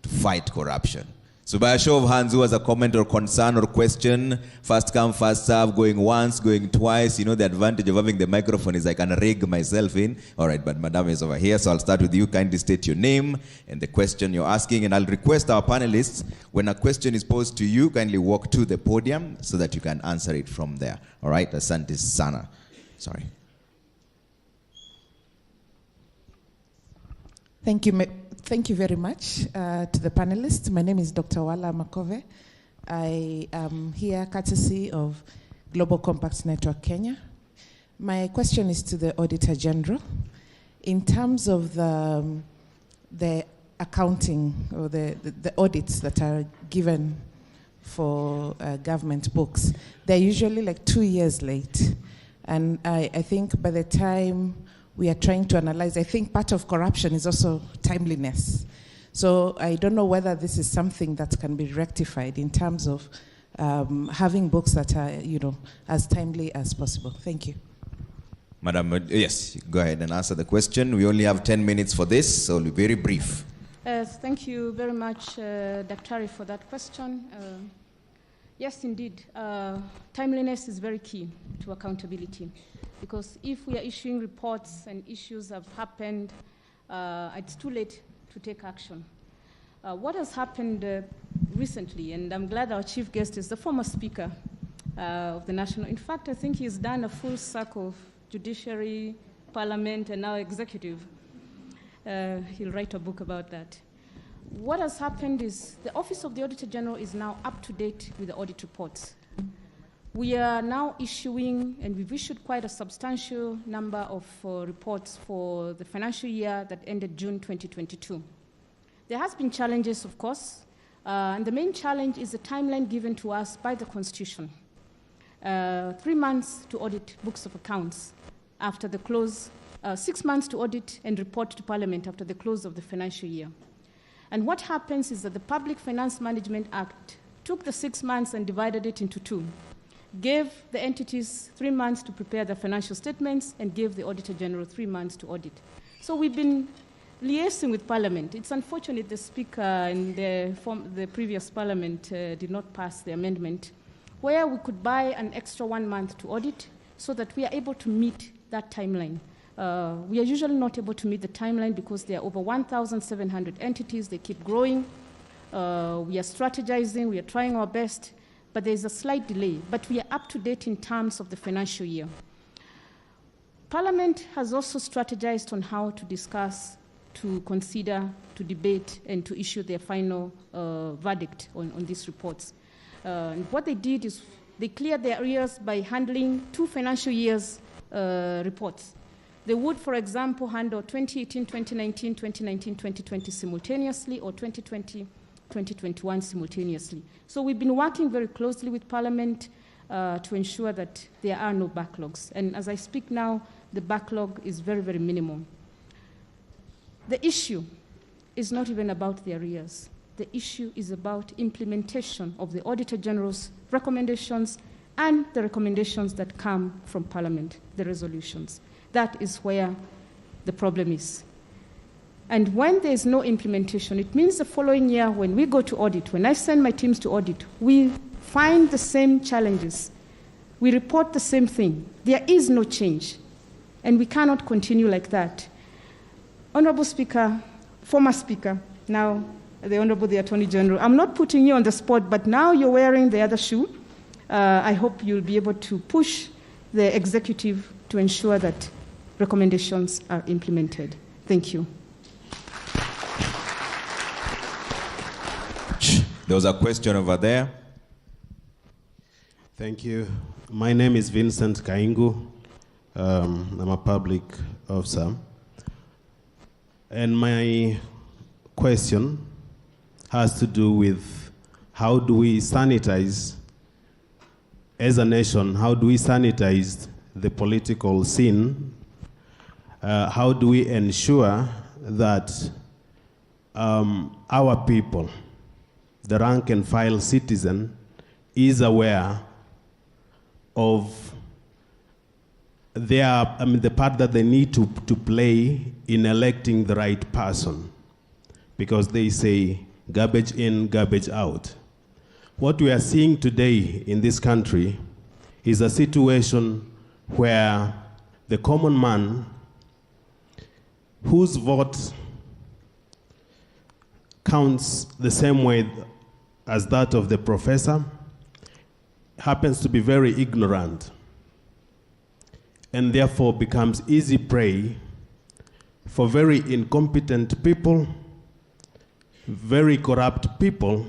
[SPEAKER 3] to fight corruption? So by a show of hands, who has a comment or concern or question? First come, first serve, going once, going twice. You know, the advantage of having the microphone is I can rig myself in. All right, but Madam is over here, so I'll start with you. Kindly state your name and the question you're asking. And I'll request our panelists, when a question is posed to you, kindly walk to the podium so that you can answer it from there. All right, Asante sana. Sorry.
[SPEAKER 11] Thank you very much to the panelists. My name is Dr. Wala Makove. I am here courtesy of Global Compact Network Kenya. My question is to the Auditor General. In terms of the accounting or the audits that are given for government books, they're usually like 2 years late. And I think by the time we are trying to analyze, I think part of corruption is also timeliness. So I don't know whether this is something that can be rectified in terms of having books that are, as timely as possible. Thank you.
[SPEAKER 3] Madam, yes, go ahead and answer the question. We only have 10 minutes for this, so we'll be very brief.
[SPEAKER 8] Thank you very much, Dr. for that question. Yes, indeed. Timeliness is very key to accountability, because if we are issuing reports and issues have happened, it's too late to take action. What has happened recently, and I'm glad our chief guest is the former Speaker of the National. In fact, I think he's done a full circle of judiciary, parliament, and now executive. He'll write a book about that. What has happened is the Office of the Auditor General is now up to date with the audit reports. We are now issuing, and we've issued quite a substantial number of reports for the financial year that ended June 2022. There has been challenges, of course, and the main challenge is the timeline given to us by the Constitution. 3 months to audit books of accounts after the close, 6 months to audit and report to Parliament after the close of the financial year. And what happens is that the Public Finance Management Act took the 6 months and divided it into 2, gave the entities 3 months to prepare their financial statements, and gave the Auditor General 3 months to audit. So we've been liaising with Parliament. It's unfortunate the Speaker and the previous Parliament did not pass the amendment, where we could buy an extra 1 month to audit so that we are able to meet that timeline. We are usually not able to meet the timeline because there are over 1,700 entities. They keep growing. We are strategizing. We are trying our best. But there is a slight delay. But we are up to date in terms of the financial year. Parliament has also strategized on how to discuss, to consider, to debate, and to issue their final verdict on these reports. And what they did is they cleared their arrears by handling 2 financial years reports. They would, for example, handle 2018, 2019, 2019, 2020 simultaneously, or 2020, 2021 simultaneously. So we've been working very closely with Parliament to ensure that there are no backlogs. And as I speak now, the backlog is very, very minimal. The issue is not even about the arrears. The issue is about implementation of the Auditor General's recommendations and the recommendations that come from Parliament, the resolutions. That is where the problem is. And when there is no implementation, it means the following year when we go to audit, when I send my teams to audit, we find the same challenges. We report the same thing. There is no change. And we cannot continue like that. Honorable Speaker, former Speaker, now the Honorable the Attorney General, I'm not putting you on the spot, but now you're wearing the other shoe. I hope you'll be able to push the executive to ensure that recommendations are implemented. Thank you.
[SPEAKER 3] There was a question over there.
[SPEAKER 12] Thank you. My name is Vincent Kaingu. I'm a public officer. And my question has to do with how do we sanitize, as a nation, how do we sanitize the political scene? How do we ensure that our people, the rank and file citizen, is aware of the part that they need to play in electing the right person, because they say garbage in, garbage out. What we are seeing today in this country is a situation where the common man, whose vote counts the same way as that of the professor, happens to be very ignorant and therefore becomes easy prey for very incompetent people, very corrupt people,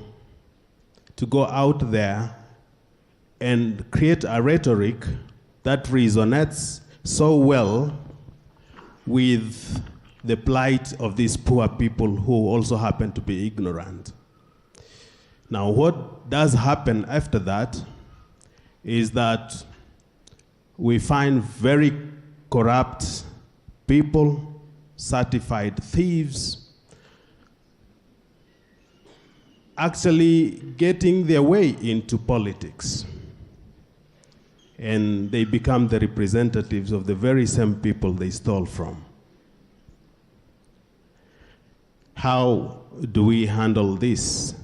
[SPEAKER 12] to go out there and create a rhetoric that resonates so well with the plight of these poor people who also happen to be ignorant. Now, what does happen after that is that we find very corrupt people, certified thieves, actually getting their way into politics. And they become the representatives of the very same people they stole from. How do we handle this?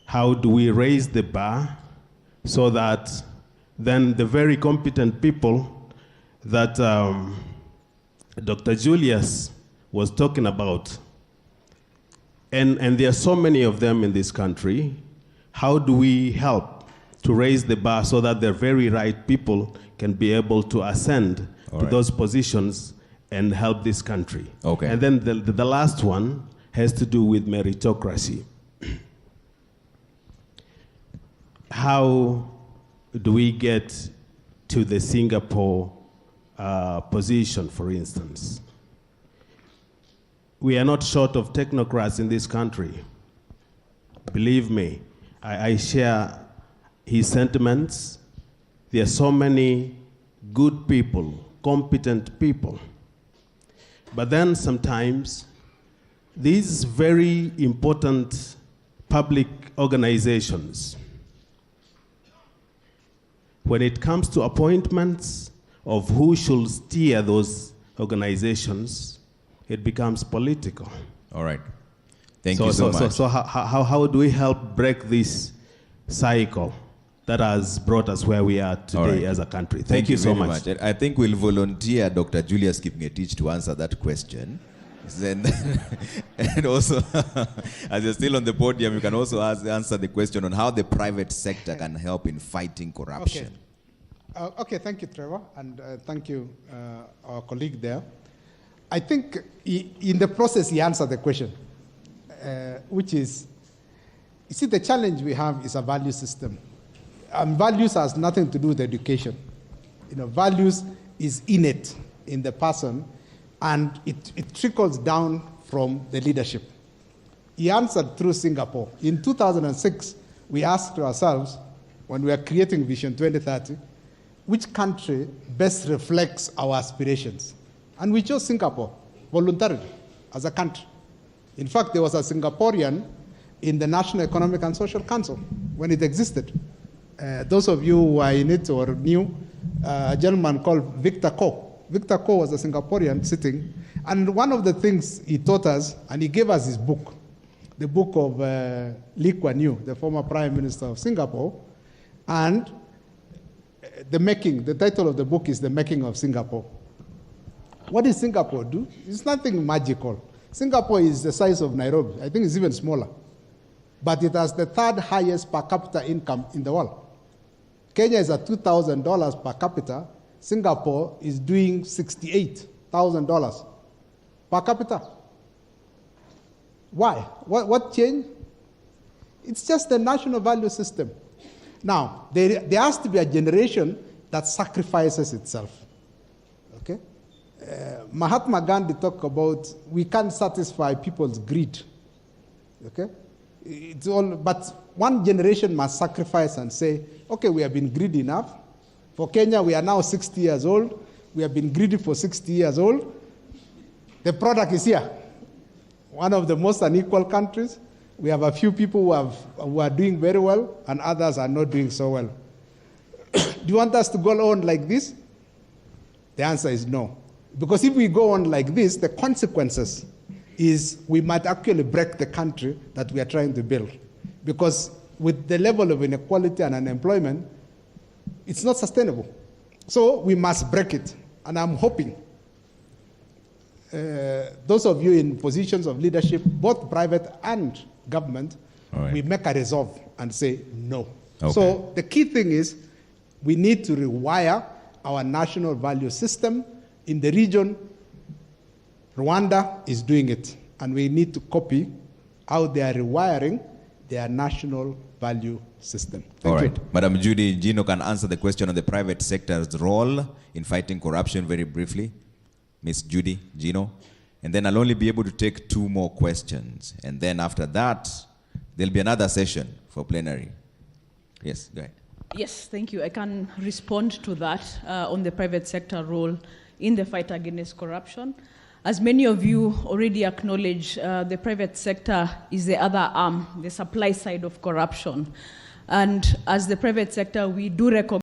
[SPEAKER 12] How do we raise the bar so that then the very competent people that Dr. Julius was talking about, and there are so many of them in this country, how do we help to raise the bar so that the very right people can be able to ascend to those positions and help this country?
[SPEAKER 3] Okay.
[SPEAKER 12] And then the last one has to do with meritocracy. How do we get to the Singapore position, for instance? We are not short of technocrats in this country. Believe me, I share his sentiments. There are so many good people, competent people. But then sometimes these very important public organizations, when it comes to appointments of who should steer those organizations, it becomes political.
[SPEAKER 3] All right. Thank you so much.
[SPEAKER 12] So how do we help break this cycle that has brought us where we are today as a country? Thank you so much.
[SPEAKER 3] I think we'll volunteer Dr. Julius Kipngetich to answer that question. And also, as you're still on the podium, you can also answer the question on how the private sector can help in fighting corruption.
[SPEAKER 10] Okay, thank you, Trevor, and thank you, our colleague there. I think in the process he answered the question, which is, you see, the challenge we have is a value system. Values has nothing to do with education. Values is innate in the person, and it trickles down from the leadership. He answered through Singapore. In 2006, we asked ourselves, when we were creating Vision 2030, which country best reflects our aspirations? And we chose Singapore, voluntarily, as a country. In fact, there was a Singaporean in the National Economic and Social Council when it existed. Those of you who are in it or knew, a gentleman called Victor Ko. Victor Ko was a Singaporean sitting, and one of the things he taught us, and he gave us his book, the book of Lee Kuan Yew, the former Prime Minister of Singapore, and the title of the book is The Making of Singapore. What does Singapore do? It's nothing magical. Singapore is the size of Nairobi. I think it's even smaller. But it has the third highest per capita income in the world. Kenya is at $2,000 per capita. Singapore is doing $68,000 per capita. Why? What changed? It's just the national value system. Now, there has to be a generation that sacrifices itself. Okay? Mahatma Gandhi talked about we can't satisfy people's greed. Okay? But one generation must sacrifice and say, okay, we have been greedy enough. For Kenya, we are now 60 years old. We have been greedy for 60 years old. The product is here. one of the most unequal countries. We have a few people who are doing very well, and others are not doing so well. Do you want us to go on like this? The answer is no. Because if we go on like this, the consequences is we might actually break the country that we are trying to build. Because with the level of inequality and unemployment, it's not sustainable. So we must break it. And I'm hoping those of you in positions of leadership, both private and government, we make a resolve and say no.
[SPEAKER 3] Okay.
[SPEAKER 10] So the key thing is we need to rewire our national value system. In the region, Rwanda is doing it, and we need to copy how they are rewiring their national value system. Thank you.
[SPEAKER 3] Madam Judy, Gino can answer the question on the private sector's role in fighting corruption very briefly. Miss Judy, Gino. And then I'll only be able to take 2 more questions. And then after that, there'll be another session for plenary. Yes, go ahead.
[SPEAKER 6] Yes, thank you. I can respond to that on the private sector role in the fight against corruption. As many of you already acknowledge, the private sector is the other arm, the supply side of corruption. And as the private sector, we do recognize